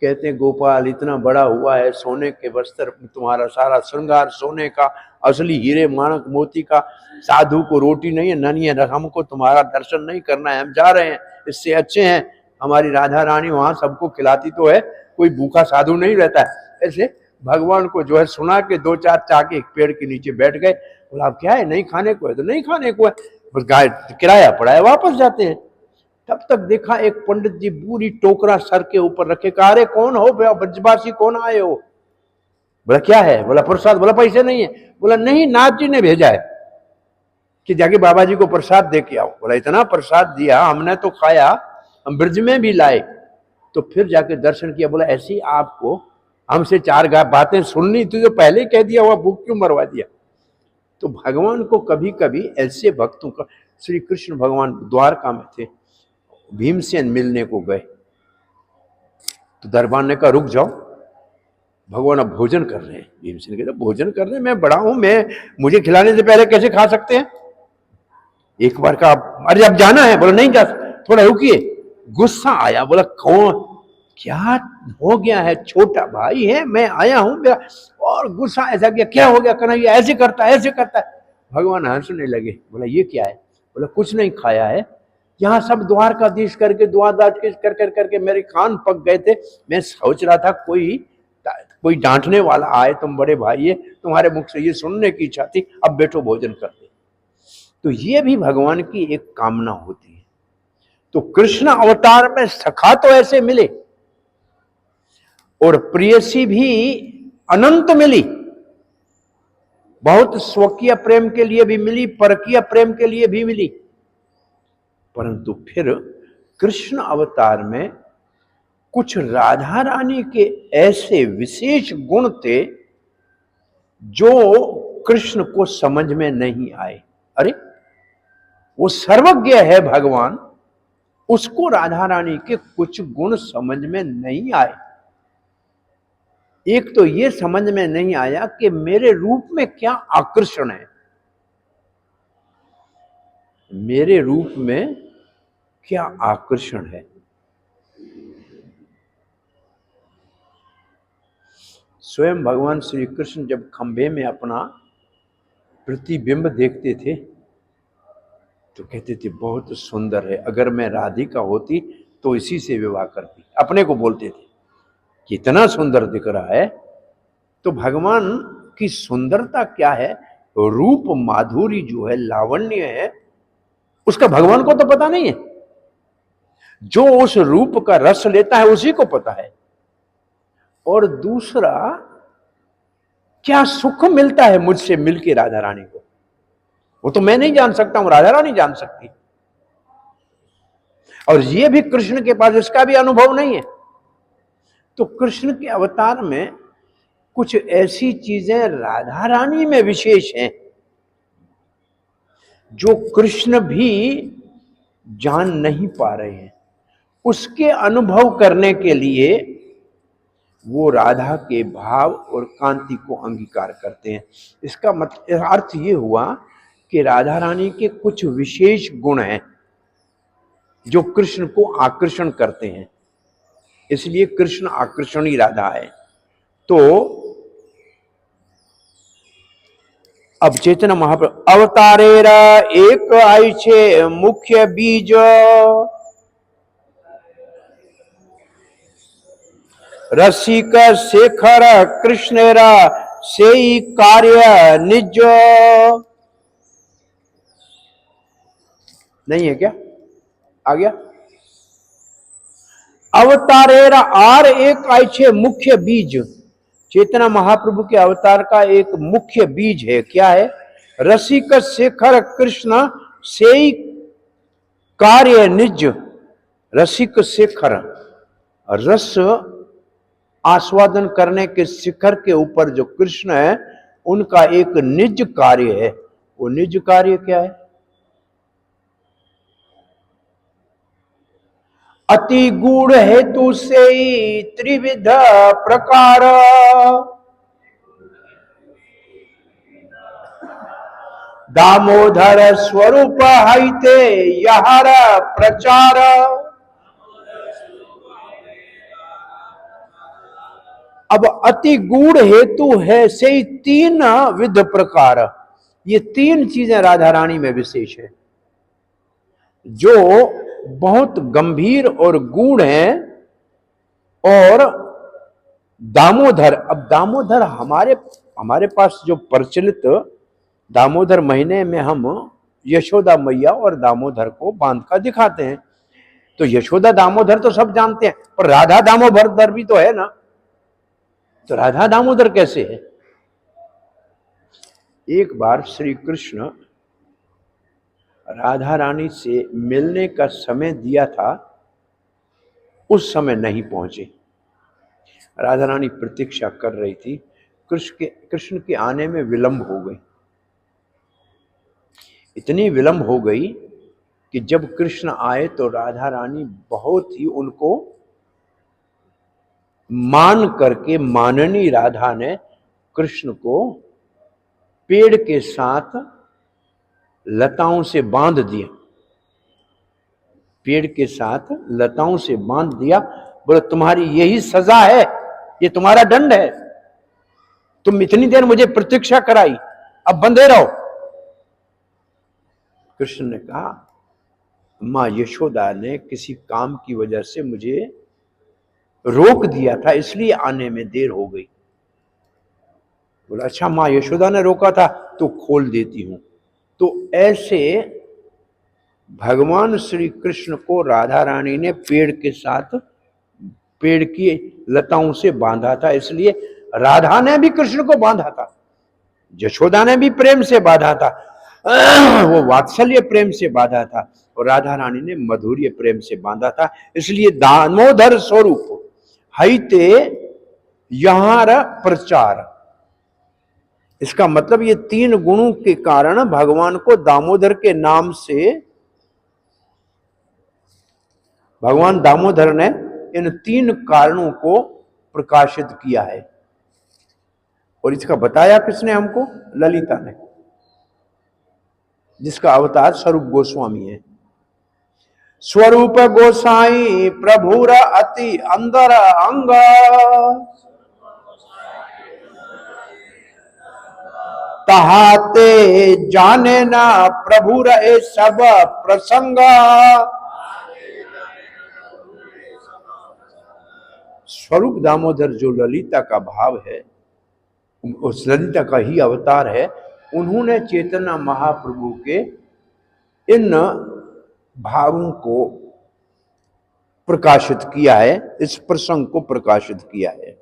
कहते हैं गोपाल इतना बड़ा हुआ है, सोने के वस्त्र, तुम्हारा सारा श्रृंगार सोने का, असली हीरे माणक मोती का, साधु को रोटी नहीं है, ननी है, हमको तुम्हारा दर्शन नहीं करना है, हम जा रहे हैं, इससे अच्छे हैं हमारी राधा रानी वहां सबको खिलाती तो है, कोई भूखा साधु नहीं रहता है। ऐसे भगवान को जो है सुना के दो चार चाके एक पेड़ के नीचे बैठ गए। बोला अब क्या है, नहीं खाने को है तो नहीं खाने को है, बस गाय किराया पड़ा है, वापस जाते हैं। तब तक देखा एक पंडित जी पूरी टोकरा सर के ऊपर रखे, कहा अरे कौन हो ब्रजवासी, कौन आए हो? बोला क्या है? बोला प्रसाद। बोला पैसे नहीं है? बोला नहीं, नाथ जी ने भेजा है कि जाके बाबा जी को प्रसाद दे के आओ। बोला इतना प्रसाद दिया, हमने तो खाया, हम ब्रज में भी लाए। तो फिर जाके दर्शन किया। बोला ऐसी आपको हमसे चार बातें सुननी थी तो पहले ही कह दिया हुआ, भूख क्यों मरवा दिया? तो भगवान को कभी कभी ऐसे भक्तों का, श्री कृष्ण भगवान द्वारका में थे, भीमसेन मिलने को गए तो दरबार ने कहा रुक जाओ, भगवान अब भोजन कर रहे हैं। भीमसेन कहते भोजन कर रहे हैं, मैं बड़ा हूं, मैं मुझे खिलाने से पहले कैसे खा सकते हैं? एक बार कहा अरे अब जाना है? बोला नहीं जा, थोड़ा रुकिए। गुस्सा आया, बोला कौन, क्या हो गया है? छोटा भाई है, मैं आया हूं मेरा, और गुस्सा ऐसा किया, क्या हो गया? कन्हैया ऐसे करता है, ऐसे करता है। भगवान हंसने लगे। बोला ये क्या है? बोला कुछ नहीं खाया है, यहाँ सब द्वारकाधीश करके द्वारकाधीश कर कर करके मेरे कान पक गए थे, मैं सोच रहा था कोई डांटने वाला आए, तुम बड़े भाई है, तुम्हारे मुख से ये सुनने की इच्छा थी, अब बैठो भोजन कर दे। तो ये भी भगवान की एक कामना होती है। तो कृष्ण अवतार में सखा तो ऐसे मिले, और प्रेयसी भी अनंत मिली, बहुत स्वकीय प्रेम के लिए भी मिली, परकीय प्रेम के लिए भी मिली। परंतु फिर कृष्ण अवतार में कुछ राधा रानी के ऐसे विशेष गुण थे जो कृष्ण को समझ में नहीं आए। अरे वो सर्वज्ञ है भगवान, उसको राधा रानी के कुछ गुण समझ में नहीं आए। एक तो ये समझ में नहीं आया कि मेरे रूप में क्या आकर्षण है, मेरे रूप में क्या आकर्षण है। स्वयं भगवान श्री कृष्ण जब खंभे में अपना प्रतिबिंब देखते थे तो कहते थे बहुत सुंदर है, अगर मैं राधिका होती तो इसी से विवाह करती, अपने को बोलते थे, कितना सुंदर दिख रहा है। तो भगवान की सुंदरता क्या है, रूप माधुरी जो है, लावण्य है, उसका भगवान को तो पता नहीं है। जो उस रूप का रस लेता है उसी को पता है। और दूसरा, क्या सुख मिलता है मुझसे मिलके राधा रानी को, वो तो मैं नहीं जान सकता हूं, राधा रानी जान सकती। और ये भी कृष्ण के पास इसका भी अनुभव नहीं है। तो कृष्ण के अवतार में कुछ ऐसी चीजें राधा रानी में विशेष हैं जो कृष्ण भी जान नहीं पा रहे हैं। उसके अनुभव करने के लिए वो राधा के भाव और कांति को अंगीकार करते हैं। इसका मतलब अर्थ ये हुआ कि राधा रानी के कुछ विशेष गुण हैं जो कृष्ण को आकर्षण करते हैं, इसलिए कृष्ण आकर्षणी राधा है। तो अब चैतन्य महाप्रभु अवतारेरा एक आई छे मुख्य बीज, रसिक शेखर कृष्णेरा से कार्य निज। नहीं है क्या? आ गया? अवतारेरा आर एक आई छे मुख्य बीज, चेतना महाप्रभु के अवतार का एक मुख्य बीज है। क्या है? रसिक शेखर कृष्ण से कार्य निज। रसिक शेखर, रस आस्वादन करने के शिखर के ऊपर जो कृष्ण है, उनका एक निज कार्य है। वो निज कार्य क्या है? अति गूढ़ हेतु से त्रिविध प्रकार, दामोदर स्वरूप हईते यहर प्रचार। अब अति गूढ़ हेतु है से तीन विध प्रकार, ये तीन चीजें राधा रानी में विशेष है। जो बहुत गंभीर और गूढ़ हैं। और दामोदर, अब दामोदर हमारे हमारे पास जो प्रचलित दामोदर महीने में हम यशोदा मैया और दामोदर को बांध कर दिखाते हैं, तो यशोदा दामोदर तो सब जानते हैं, पर राधा दामोदर भी तो है ना, तो राधा दामोदर कैसे है? एक बार श्री कृष्ण राधा रानी से मिलने का समय दिया था, उस समय नहीं पहुंचे। राधा रानी प्रतीक्षा कर रही थी, कृष्ण के आने में विलंब हो गई। इतनी विलंब हो गई कि जब कृष्ण आए तो राधा रानी बहुत ही उनको मान करके, माननी राधा ने कृष्ण को पेड़ के साथ लताओं से बांध दिया, पेड़ के साथ लताओं से बांध दिया। बोले तुम्हारी यही सजा है, ये तुम्हारा दंड है, तुम इतनी देर मुझे प्रतीक्षा कराई, अब बंधे रहो। कृष्ण ने कहा मां यशोदा ने किसी काम की वजह से मुझे रोक दिया था, इसलिए आने में देर हो गई। बोला अच्छा, मां यशोदा ने रोका था तो खोल देती हूं। तो ऐसे भगवान श्री कृष्ण को राधा रानी ने पेड़ के साथ, पेड़ की लताओं से बांधा था, इसलिए राधा ने भी कृष्ण को बांधा था, यशोदा ने भी प्रेम से बांधा था, वो वात्सल्य प्रेम से बांधा था, और राधा रानी ने मधुर्य प्रेम से बांधा था। इसलिए दामोदर स्वरूप हईते यहां प्रचार, इसका मतलब ये तीन गुणों के कारण भगवान को दामोदर के नाम से, भगवान दामोदर ने इन तीन कारणों को प्रकाशित किया है। और इसका बताया किसने हमको? ललिता ने, जिसका अवतार स्वरूप गोस्वामी है। स्वरूप गोसाई प्रभुर अति अंदर अंग, तहाते जाने ना प्रभुर ए सब प्रसंग। स्वरूप दामोदर जो ललिता का भाव है, उस ललिता का ही अवतार है। उन्होंने चैतन्य महाप्रभु के इन भावों को प्रकाशित किया है, इस प्रसंग को प्रकाशित किया है।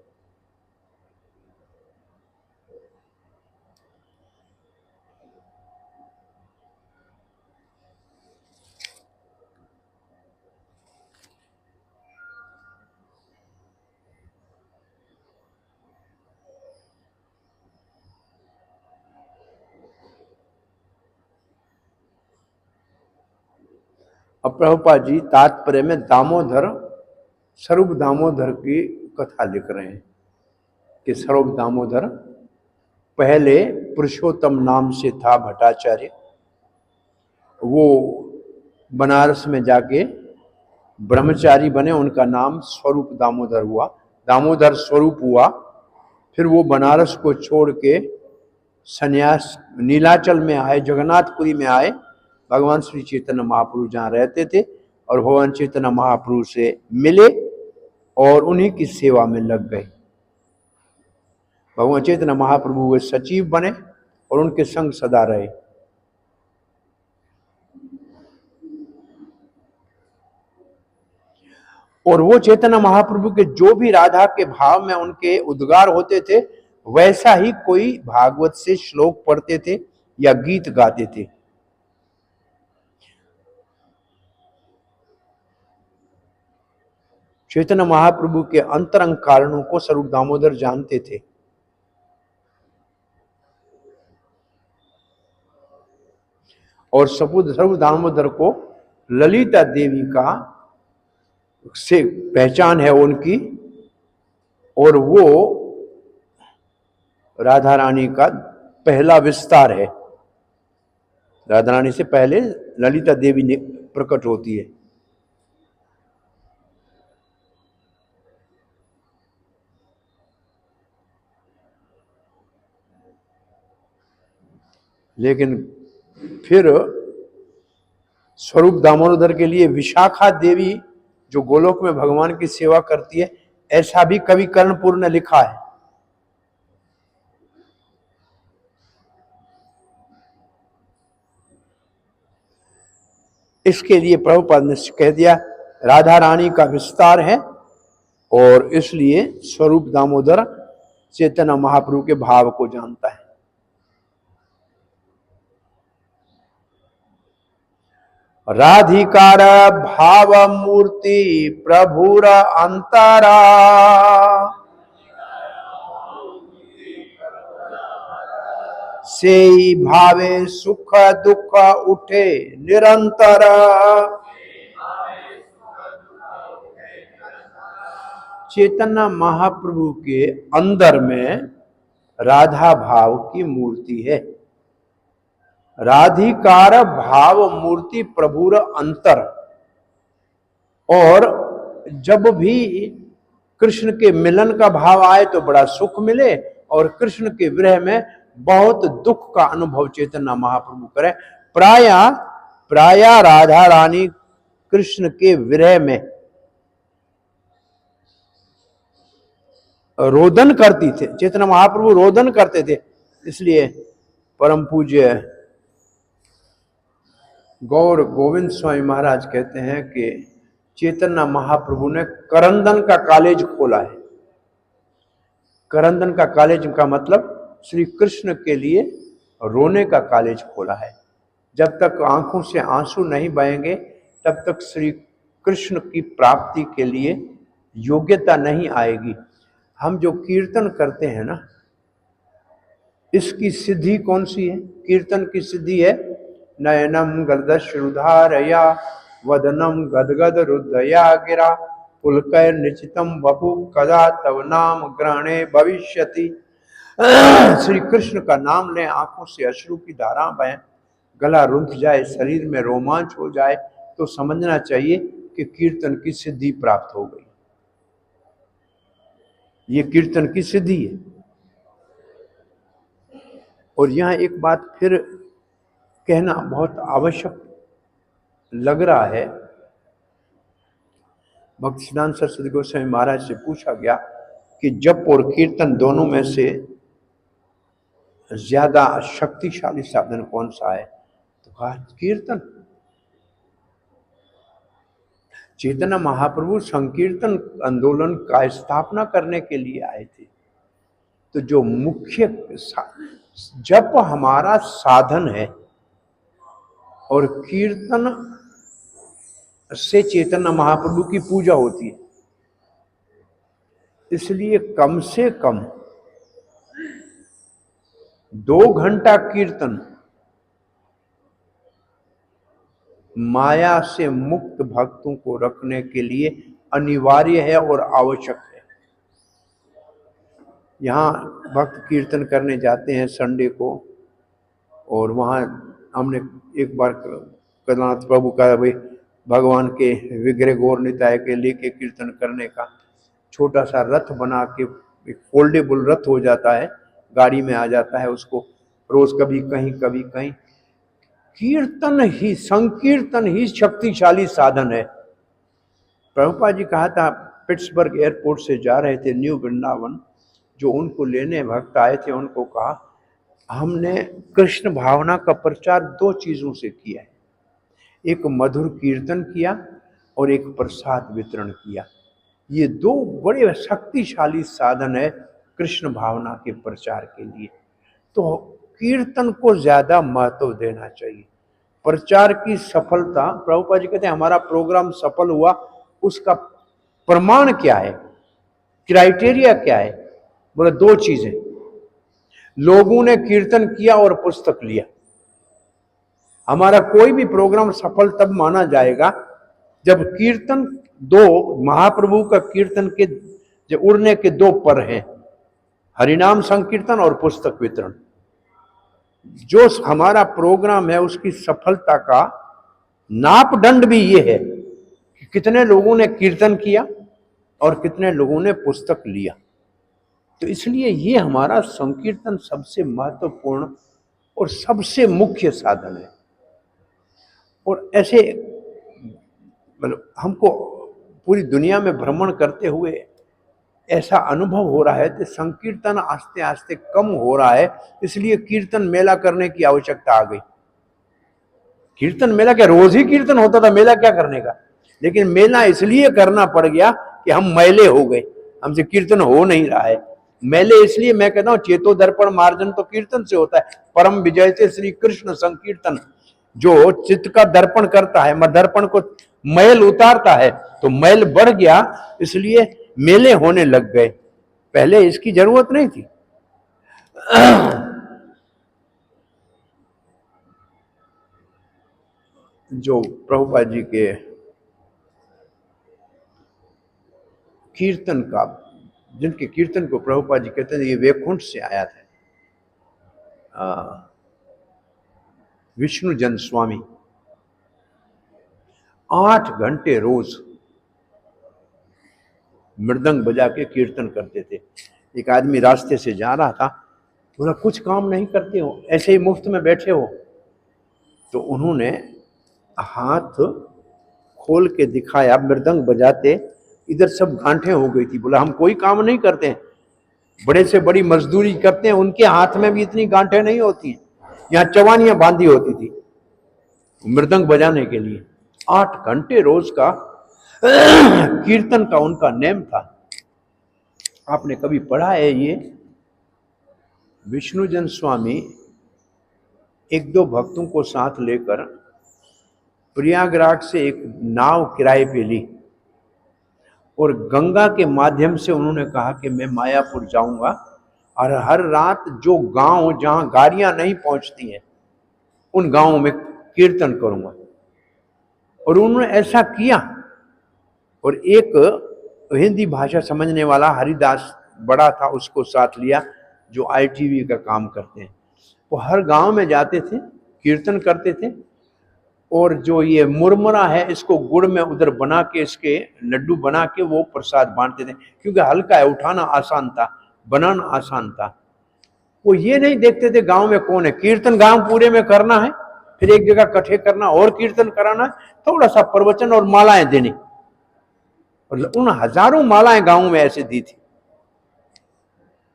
अब प्रभुपाद जी तात्पर्य में दामोदर, स्वरूप दामोदर की कथा लिख रहे हैं कि स्वरूप दामोदर पहले पुरुषोत्तम नाम से था भट्टाचार्य, वो बनारस में जाके ब्रह्मचारी बने, उनका नाम स्वरूप दामोदर हुआ, दामोदर स्वरूप हुआ। फिर वो बनारस को छोड़ के सन्यास नीलाचल में आए, जगन्नाथपुरी में आए, भगवान श्री चैतन्य महाप्रभु जहाँ रहते थे, और भगवान चैतन्य महाप्रभु से मिले और उन्हीं की सेवा में लग गए। भगवान चैतन्य महाप्रभु वे सचिव बने और उनके संग सदा रहे। और वो चैतन्य महाप्रभु के जो भी राधा के भाव में उनके उद्गार होते थे, वैसा ही कोई भागवत से श्लोक पढ़ते थे या गीत गाते थे। चैतन्य महाप्रभु के अंतरंग कारणों को स्वरूप दामोदर जानते थे। और स्वरूप दामोदर को ललिता देवी का से पहचान है उनकी, और वो राधा रानी का पहला विस्तार है। राधा रानी से पहले ललिता देवी ने प्रकट होती है। लेकिन फिर स्वरूप दामोदर के लिए विशाखा देवी जो गोलोक में भगवान की सेवा करती है, ऐसा भी कवि कर्णपुर ने लिखा है। इसके लिए प्रभुपाद ने कह दिया राधा रानी का विस्तार है, और इसलिए स्वरूप दामोदर चैतन्य महाप्रभु के भाव को जानता है। राधिकार भाव मूर्ति प्रभुर अंतरा, से भावे सुख दुख उठे निरंतर। चैतन्य महाप्रभु के अंदर में राधा भाव की मूर्ति है। राधिकार भाव मूर्ति प्रभुर अंतर, और जब भी कृष्ण के मिलन का भाव आए तो बड़ा सुख मिले, और कृष्ण के विरह में बहुत दुख का अनुभव चैतन्य महाप्रभु करे। प्राय राधा रानी कृष्ण के विरह में रोदन करती थे, चैतन्य महाप्रभु रोदन करते थे। इसलिए परम पूज्य गौर गोविंद स्वामी महाराज कहते हैं कि चैतन्य महाप्रभु ने करंदन का कॉलेज खोला है। करंदन का कॉलेज का मतलब श्री कृष्ण के लिए रोने का कॉलेज खोला है। जब तक आंखों से आंसू नहीं बहेंगे तब तक श्री कृष्ण की प्राप्ति के लिए योग्यता नहीं आएगी। हम जो कीर्तन करते हैं ना, इसकी सिद्धि कौन सी है? कीर्तन की सिद्धि है नयनम गलदश्रुधारया वदनम गदगद रुदया गिरा पुलकैर निचितम वपु कदा तव नाम ग्रहणे भविष्यति। श्री कृष्ण का नाम लें, आंखों से अश्रु की धारा बहें, गला रुंध जाए, शरीर में रोमांच हो जाए, तो समझना चाहिए कि कीर्तन की सिद्धि प्राप्त हो गई। ये कीर्तन की सिद्धि है। और यहां एक बात फिर कहना बहुत आवश्यक लग रहा है। भक्तिसिद्धांत सरस्वती गोस्वामी महाराज से पूछा गया कि जप और कीर्तन दोनों में से ज्यादा शक्तिशाली साधन कौन सा है? तो कहा कीर्तन। चैतन्य महाप्रभु संकीर्तन आंदोलन का स्थापना करने के लिए आए थे। तो जो मुख्य जप हमारा साधन है, और कीर्तन से चैतन्य महाप्रभु की पूजा होती है। इसलिए कम से कम 2 घंटा कीर्तन माया से मुक्त भक्तों को रखने के लिए अनिवार्य है और आवश्यक है। यहाँ भक्त कीर्तन करने जाते हैं संडे को, और वहाँ हमने एक बार कदनाथ प्रभु का भाई भगवान के विग्रह गौर निताय के लेके कीर्तन करने का छोटा सा रथ बना के, एक फोल्डेबल रथ हो जाता है, गाड़ी में आ जाता है, उसको रोज कभी कहीं कभी कहीं। कीर्तन ही, संकीर्तन ही शक्तिशाली साधन है। प्रभुपाद जी कहा था, पिट्सबर्ग एयरपोर्ट से जा रहे थे न्यू वृंदावन, जो उनको लेने भक्त आए थे उनको कहा हमने कृष्ण भावना का प्रचार 2 चीजों से किया है, एक मधुर कीर्तन किया और एक प्रसाद वितरण किया। ये 2 बड़े शक्तिशाली साधन है कृष्ण भावना के प्रचार के लिए। तो कीर्तन को ज्यादा महत्व देना चाहिए। प्रचार की सफलता, प्रभुपाद जी कहते हैं हमारा प्रोग्राम सफल हुआ, उसका प्रमाण क्या है, क्राइटेरिया क्या है? बोले 2 चीजें, लोगों ने कीर्तन किया और पुस्तक लिया। हमारा कोई भी प्रोग्राम सफल तब माना जाएगा जब कीर्तन, 2 महाप्रभु का कीर्तन के जो उड़ने के 2 पर हैं, हरिनाम संकीर्तन और पुस्तक वितरण। जो हमारा प्रोग्राम है उसकी सफलता का नापदंड भी ये है कि कितने लोगों ने कीर्तन किया और कितने लोगों ने पुस्तक लिया। तो इसलिए ये हमारा संकीर्तन सबसे महत्वपूर्ण और सबसे मुख्य साधन है। और ऐसे मतलब हमको पूरी दुनिया में भ्रमण करते हुए ऐसा अनुभव हो रहा है कि संकीर्तन आस्ते आस्ते कम हो रहा है, इसलिए कीर्तन मेला करने की आवश्यकता आ गई। कीर्तन मेला क्या, रोज ही कीर्तन होता था, मेला क्या करने का। लेकिन मेला इसलिए करना पड़ गया कि हम मैले हो गए, हमसे कीर्तन हो नहीं रहा है। मैले इसलिए मैं कहता हूं चेतो दर्पण मार्जन तो कीर्तन से होता है। परम विजय से श्री कृष्ण संकीर्तन जो चित्त का दर्पण करता है, दर्पण को मैल उतारता है, तो मैल बढ़ गया इसलिए मेले होने लग गए, पहले इसकी जरूरत नहीं थी। जो प्रभुपाद जी के कीर्तन का, जिनके कीर्तन को प्रभुपाद जी कहते हैं ये वैकुंठ से आया था, विष्णु जन स्वामी 8 घंटे रोज मृदंग बजा के कीर्तन करते थे। एक आदमी रास्ते से जा रहा था, बोला कुछ काम नहीं करते हो, ऐसे ही मुफ्त में बैठे हो? तो उन्होंने हाथ खोल के दिखाया, मृदंग बजाते, इधर सब गांठें हो गई थी। बोला हम कोई काम नहीं करते हैं, बड़े से बड़ी मजदूरी करते हैं, उनके हाथ में भी इतनी गांठें नहीं होती, यहाँ चवानियां बांधी होती थी मृदंग बजाने के लिए। 8 घंटे रोज का कीर्तन का उनका नेम था। आपने कभी पढ़ा है ये? विष्णुजन स्वामी 1-2 भक्तों को साथ लेकर प्रयागराज से एक नाव किराए पे ली और गंगा के माध्यम से उन्होंने कहा कि मैं मायापुर जाऊंगा और हर रात जो गांव जहां गाड़ियां नहीं पहुंचती हैं उन गांवों में कीर्तन करूंगा। और उन्होंने ऐसा किया। और एक हिंदी भाषा समझने वाला हरिदास बड़ा था, उसको साथ लिया, जो ITV का काम करते हैं। वो हर गांव में जाते थे, कीर्तन करते थे। और जो ये मुरमुरा है इसको गुड़ में उधर बना के, इसके लड्डू बना के वो प्रसाद बांटते थे, क्योंकि हल्का है, उठाना आसान था, बनाना आसान था। वो ये नहीं देखते थे गांव में कौन है, कीर्तन गांव पूरे में करना है, फिर एक जगह इकट्ठे करना और कीर्तन कराना है, थोड़ा सा प्रवचन और मालाएं देनी। और उन हजारों मालाएं गांव में ऐसे दी थी।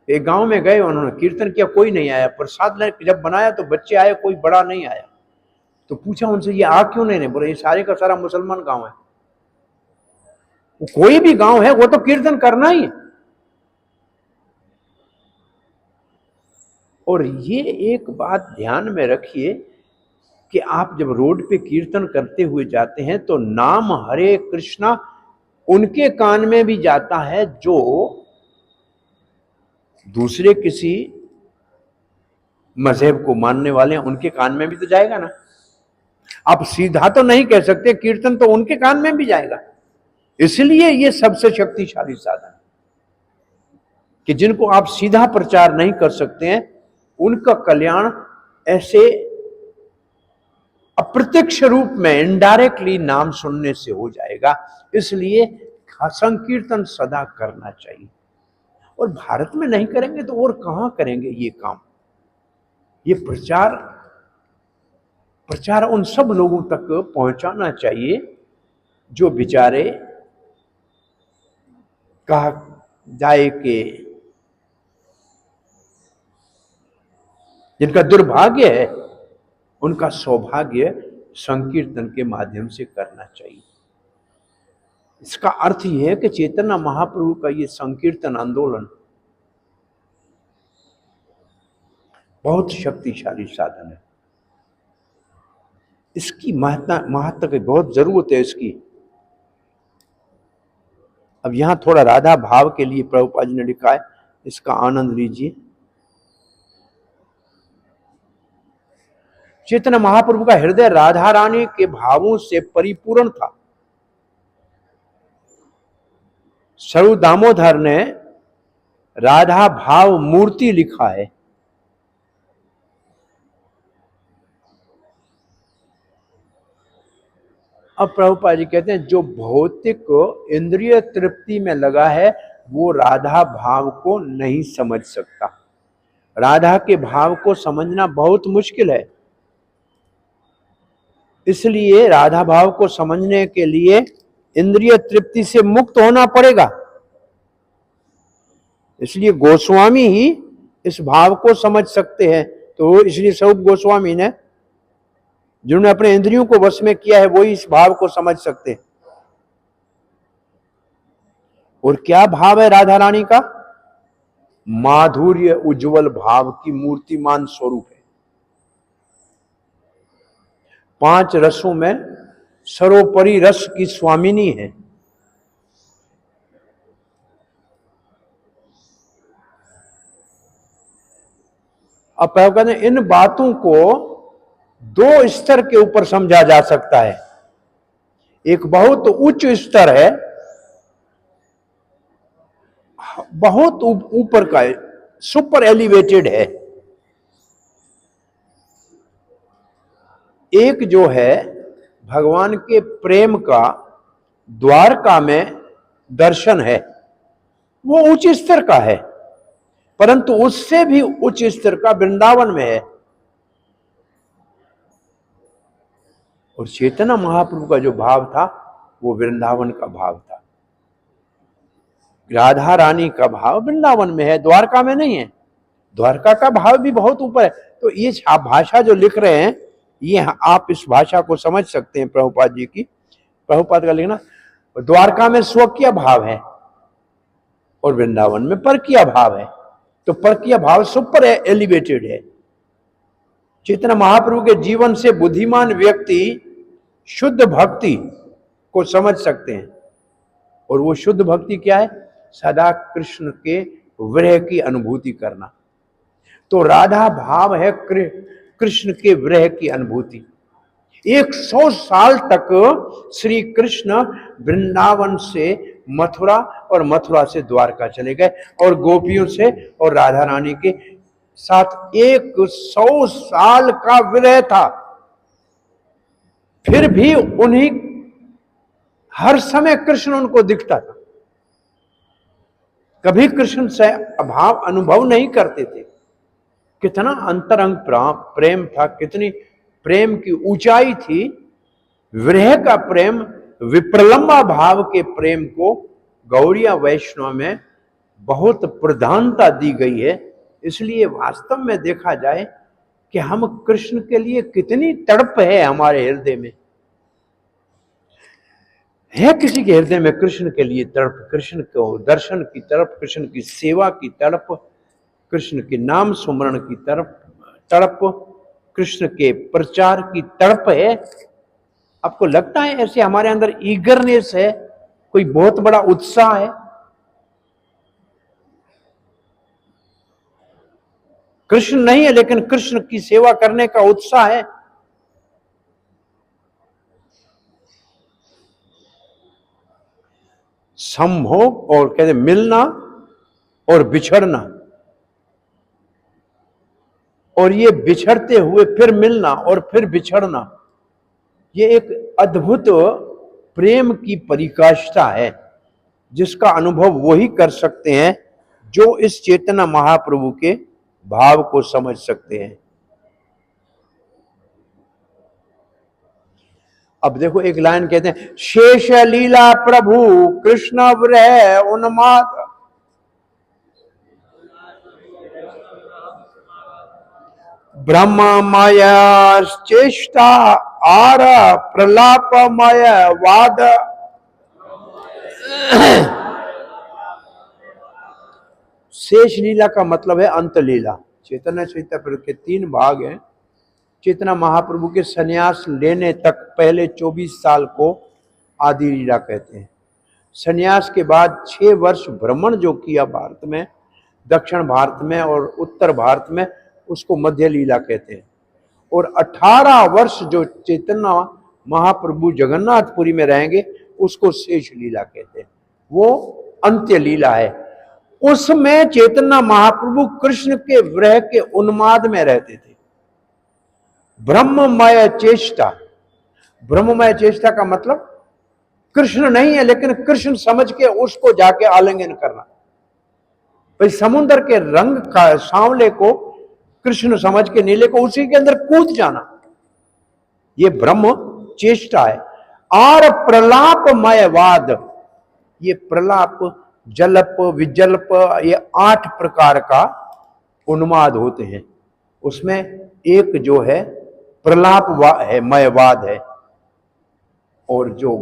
एक गांव में गए, उन्होंने कीर्तन किया, कोई नहीं आया। प्रसाद जब बनाया तो बच्चे आए, कोई बड़ा नहीं आया। तो पूछा उनसे ये आ क्यों नहीं? बोले ये सारे का सारा मुसलमान गांव है, वो कोई भी गांव है वो तो कीर्तन करना ही है। और ये एक बात ध्यान में रखिए कि आप जब रोड पे कीर्तन करते हुए जाते हैं तो नाम हरे कृष्णा उनके कान में भी जाता है जो दूसरे किसी मजहब को मानने वाले हैं, उनके कान में भी तो जाएगा ना। आप सीधा तो नहीं कह सकते, कीर्तन तो उनके कान में भी जाएगा। इसलिए ये सबसे शक्तिशाली साधन कि जिनको आप सीधा प्रचार नहीं कर सकते हैं, उनका कल्याण ऐसे अप्रत्यक्ष रूप में, इनडायरेक्टली नाम सुनने से हो जाएगा। इसलिए संकीर्तन सदा करना चाहिए। और भारत में नहीं करेंगे तो और कहां करेंगे ये काम? ये प्रचार उन सब लोगों तक पहुंचाना चाहिए जो बेचारे कहा जाए कि जिनका दुर्भाग्य है, उनका सौभाग्य संकीर्तन के माध्यम से करना चाहिए। इसका अर्थ यह है कि चैतन्य महाप्रभु का ये संकीर्तन आंदोलन बहुत शक्तिशाली साधन है। इसकी महत्ता की बहुत जरूरत है इसकी। अब यहां थोड़ा राधा भाव के लिए प्रभुपाद जी ने लिखा है, इसका आनंद लीजिए। चैतन्य महाप्रभु का हृदय राधा रानी के भावों से परिपूर्ण था। स्वरूप दामोदर ने राधा भाव मूर्ति लिखा है। अब प्रभुपाद जी कहते हैं जो भौतिक इंद्रिय तृप्ति में लगा है वो राधा भाव को नहीं समझ सकता। राधा के भाव को समझना बहुत मुश्किल है। इसलिए राधा भाव को समझने के लिए इंद्रिय तृप्ति से मुक्त होना पड़ेगा। इसलिए गोस्वामी ही इस भाव को समझ सकते हैं। तो इसलिए स्वरूप गोस्वामी ने, जिन्होंने अपने इंद्रियों को वश में किया है, वो ही इस भाव को समझ सकते हैं। और क्या भाव है राधा रानी का? माधुर्य उज्जवल भाव की मूर्तिमान स्वरूप है। 5 रसों में सर्वोपरि रस की स्वामिनी है। अब कहते हैं इन बातों को 2 स्तर के ऊपर समझा जा सकता है। एक बहुत उच्च स्तर है, बहुत ऊपर का है, सुपर एलिवेटेड है। एक जो है भगवान के प्रेम का द्वारका में दर्शन है, वो उच्च स्तर का है। परंतु उससे भी उच्च स्तर का वृंदावन में है। और चैतन्य महाप्रभु का जो भाव था वो वृंदावन का भाव था। राधा रानी का भाव वृंदावन में है, द्वारका में नहीं है। द्वारका का भाव भी बहुत ऊपर है। तो ये भाषा जो लिख रहे हैं, ये आप इस भाषा को समझ सकते हैं प्रभुपाद जी की। प्रभुपाद का लिखना, द्वारका में स्वकीय भाव है और वृंदावन में परकीय भाव है। तो परकीय भाव सुपर एलिवेटेड है। चैतन्य महाप्रभु के जीवन से बुद्धिमान व्यक्ति शुद्ध भक्ति को समझ सकते हैं। और वो शुद्ध भक्ति क्या है? सदा कृष्ण के विरह की अनुभूति करना। तो राधा भाव है कृष्ण के विरह की अनुभूति। 100 साल तक श्री कृष्ण वृंदावन से मथुरा और मथुरा से द्वारका चले गए और गोपियों से और राधा रानी के साथ 100 साल का विरह था। फिर भी उन्हीं हर समय कृष्ण उनको दिखता था। कभी कृष्ण से अभाव अनुभव नहीं करते थे। कितना अंतरंग प्रेम था, कितनी प्रेम की ऊंचाई थी। विरह का प्रेम, विप्रलंबा भाव के प्रेम को गौड़िया वैष्णव में बहुत प्रधानता दी गई है। इसलिए वास्तव में देखा जाए कि हम कृष्ण के लिए कितनी तड़प है हमारे हृदय में। है किसी के हृदय में कृष्ण के लिए तड़प, कृष्ण को दर्शन की तड़प, कृष्ण की सेवा की तड़प, कृष्ण के नाम सुमरण की तड़प, कृष्ण के प्रचार की तड़प है? आपको लगता है ऐसे हमारे अंदर ईगरनेस है, कोई बहुत बड़ा उत्साह है? कृष्ण नहीं है लेकिन कृष्ण की सेवा करने का उत्साह है। संभोग और कहते मिलना और बिछड़ना, और ये बिछड़ते हुए फिर मिलना और फिर बिछड़ना, ये एक अद्भुत प्रेम की परिकाष्ठा है जिसका अनुभव वही कर सकते हैं जो इस चैतन्य महाप्रभु के भाव को समझ सकते हैं। अब देखो एक लाइन कहते हैं, शेष लीला प्रभु कृष्ण विरह उन्माद, ब्रह्ममय चेष्टा आर प्रलापमय वाद। शेष लीला का मतलब है अंत लीला। चैतन्य चैतन्य के 3 भाग हैं। चैतन्य महाप्रभु के सन्यास लेने तक पहले 24 साल को आदि लीला कहते हैं। सन्यास के बाद 6 वर्ष भ्रमण जो किया भारत में, दक्षिण भारत में और उत्तर भारत में, उसको मध्य लीला कहते हैं। और 18 वर्ष जो चैतन्य महाप्रभु जगन्नाथपुरी में रहेंगे उसको शेष लीला कहते हैं। वो अंत्य लीला है। उसमें चैतन्य महाप्रभु कृष्ण के विरह के उन्माद में रहते थे। ब्रह्ममय चेष्टा, ब्रह्ममय चेष्टा का मतलब कृष्ण नहीं है लेकिन कृष्ण समझ के उसको जाके आलिंगन करना। भाई समुद्र के रंग का सांवले को कृष्ण समझ के नीले को उसी के अंदर कूद जाना, ये ब्रह्म चेष्टा है। और प्रलापमयवाद, ये प्रलाप, जल्प, विजल्प, ये 8 प्रकार का उन्माद होते हैं। उसमें एक जो है प्रलाप है, मयवाद है। और जो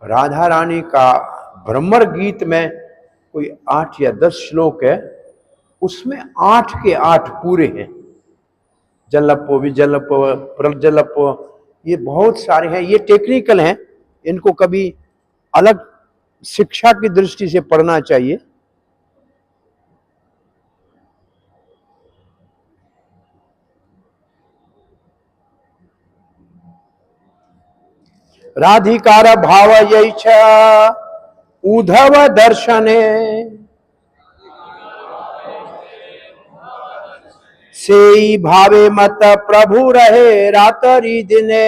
राधा रानी का भ्रमर गीत में कोई 8 या 10 श्लोक है, उसमें 8 के 8 पूरे हैं। जल्प, विजल्प, प्रजल्प, ये बहुत सारे हैं। ये टेक्निकल हैं, इनको कभी अलग शिक्षा की दृष्टि से पढ़ना चाहिए। राधिकार भाव यही उद्धव दर्शने से भावे मत प्रभु रहे रात्रि दिने।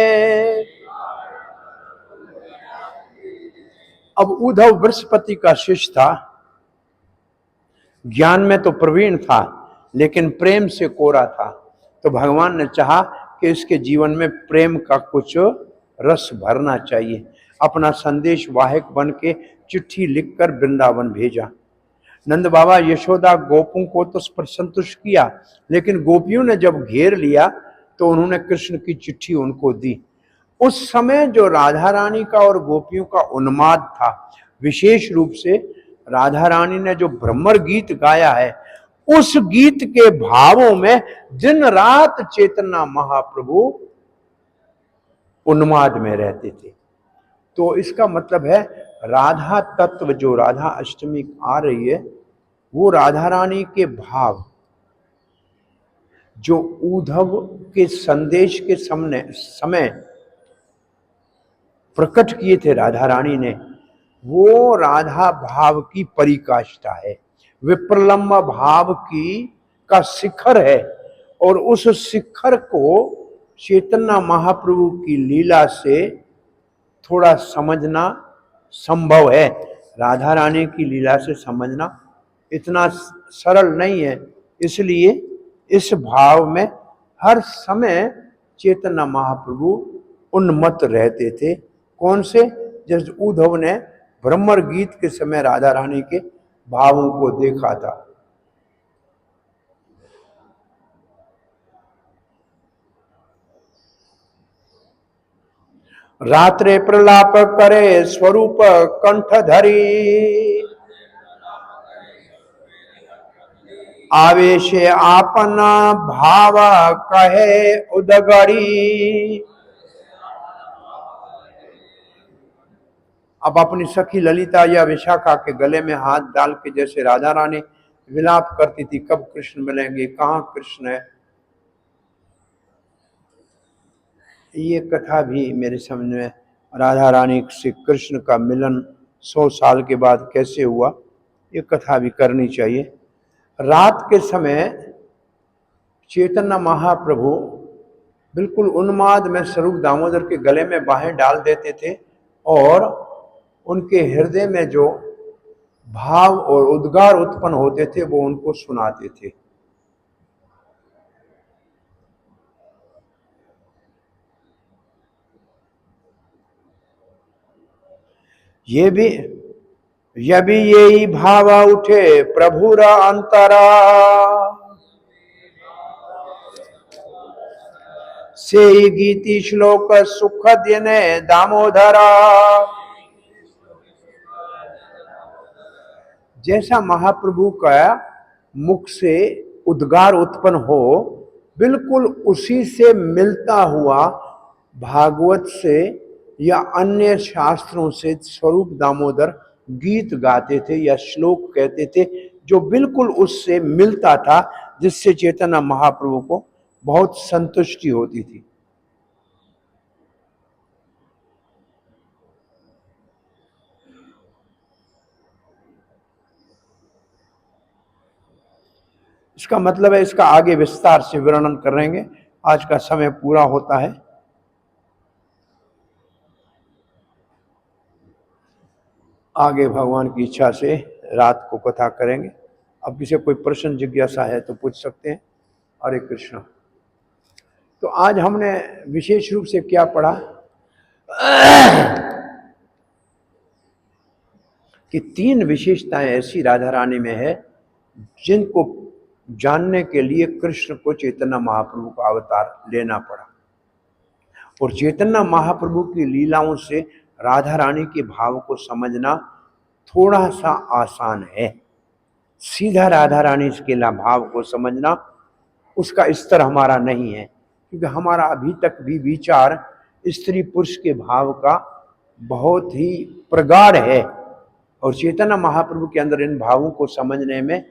अब उद्धव बृहस्पति का शिष्य था, ज्ञान में तो प्रवीण था, लेकिन प्रेम से कोरा था। तो भगवान ने चाहा कि इसके जीवन में प्रेम का कुछ रस भरना चाहिए। अपना संदेश वाहक बन के चिट्ठी लिखकर वृंदावन भेजा। नंद बाबा यशोदा गोपों को तो पर संतुष्ट किया, लेकिन गोपियों ने जब घेर लिया तो उन्होंने कृष्ण की चिट्ठी उनको दी। उस समय जो राधा रानी का और गोपियों का उन्माद था, विशेष रूप से राधा रानी ने जो भ्रमर गीत गाया है, उस गीत के भावों में दिन रात चैतन्य महाप्रभु उन्माद में रहते थे। तो इसका मतलब है राधा तत्व, जो राधा अष्टमी आ रही है, वो राधा रानी के भाव जो उद्धव के संदेश के समय प्रकट किए थे राधा रानी ने, वो राधा भाव की परिकाष्ठा है, विप्रलंब भाव की का शिखर है। और उस शिखर को चैतन्य महाप्रभु की लीला से थोड़ा समझना संभव है। राधा रानी की लीला से समझना इतना सरल नहीं है। इसलिए इस भाव में हर समय चैतन्य महाप्रभु उन्मत्त रहते थे। कौन से? जैसे उद्धव ने भ्रमर गीत के समय राधा रानी के भावों को देखा था। रात्रे प्रलाप करे स्वरूप कंठ धरी, आवेशे आपना भाव कहे उदगड़ी। अब अपनी सखी ललिता या विशाखा के गले में हाथ डाल के जैसे राधा रानी विलाप करती थी, कब कृष्ण मिलेंगे, कहाँ कृष्ण है। ये कथा भी मेरे समझ में राधा रानी से कृष्ण का मिलन 100 साल के बाद कैसे हुआ, ये कथा भी करनी चाहिए। रात के समय चैतन्य महाप्रभु बिल्कुल उन्माद में स्वरूप दामोदर के गले में बाहें डाल देते थे और उनके हृदय में जो भाव और उद्गार उत्पन्न होते थे वो उनको सुनाते थे। ये भी यही भाव उठे प्रभुरा अंतरा, से गीति श्लोक सुख देने दामोदरा। जैसा महाप्रभु का मुख से उद्गार उत्पन्न हो, बिल्कुल उसी से मिलता हुआ भागवत से या अन्य शास्त्रों से स्वरूप दामोदर गीत गाते थे या श्लोक कहते थे, जो बिल्कुल उससे मिलता था, जिससे चैतन्य महाप्रभु को बहुत संतुष्टि होती थी। इसका मतलब है, इसका आगे विस्तार से वर्णन करेंगे। आज का समय पूरा होता है। आगे भगवान की इच्छा से रात को कथा करेंगे। अब किसी कोई प्रश्न जिज्ञासा है तो पूछ सकते हैं। हरे कृष्ण। तो आज हमने विशेष रूप से क्या पढ़ा? कि 3 विशेषताएं ऐसी राधा रानी में है जिनको जानने के लिए कृष्ण को चैतन्य महाप्रभु का अवतार लेना पड़ा। और चैतन्य महाप्रभु की लीलाओं से राधा रानी के भाव को समझना थोड़ा सा आसान है। सीधा राधा रानी के भाव को समझना उसका स्तर हमारा नहीं है, क्योंकि हमारा अभी तक भी विचार स्त्री पुरुष के भाव का बहुत ही प्रगाढ़ है। और चैतन्य महाप्रभु के अंदर इन भावों को समझने में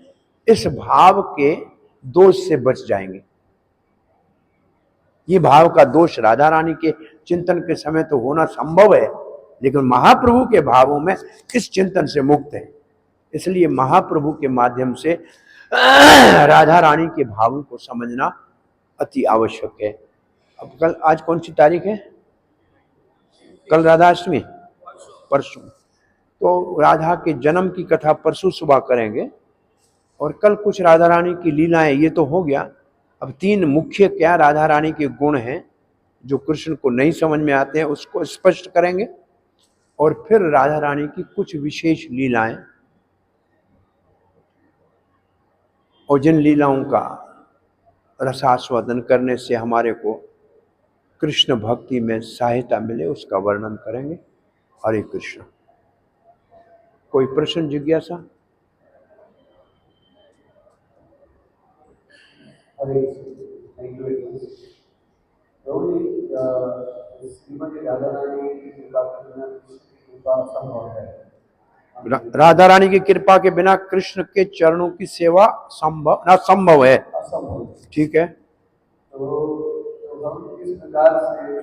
इस भाव के दोष से बच जाएंगे। ये भाव का दोष राधा रानी के चिंतन के समय तो होना संभव है, लेकिन महाप्रभु के भावों में इस चिंतन से मुक्त है। इसलिए महाप्रभु के माध्यम से राधा रानी के भावों को समझना अति आवश्यक है। अब कल, आज कौन सी तारीख है? कल राधाष्टमी, परसों। तो राधा के जन्म की कथा परसों सुबह करेंगे, और कल कुछ राधा रानी की लीलाएं, ये तो हो गया। अब 3 मुख्य क्या राधा रानी के गुण हैं जो कृष्ण को नहीं समझ में आते हैं, उसको स्पष्ट करेंगे। और फिर राधा रानी की कुछ विशेष लीलाएं, और जिन लीलाओं का रसास्वादन करने से हमारे को कृष्ण भक्ति में सहायता मिले, उसका वर्णन करेंगे। हरे कृष्ण। कोई प्रश्न, जिज्ञासा?
हरे थैंक यू। श्रीमती राधा रानी की कृपा के बिना कृष्ण की कृपा संभव है।
राधा रानी की कृपा के बिना कृष्ण के चरणों की सेवा संभव ना संभव है।
असंभव।
ठीक है।
तो हम किस प्रकार से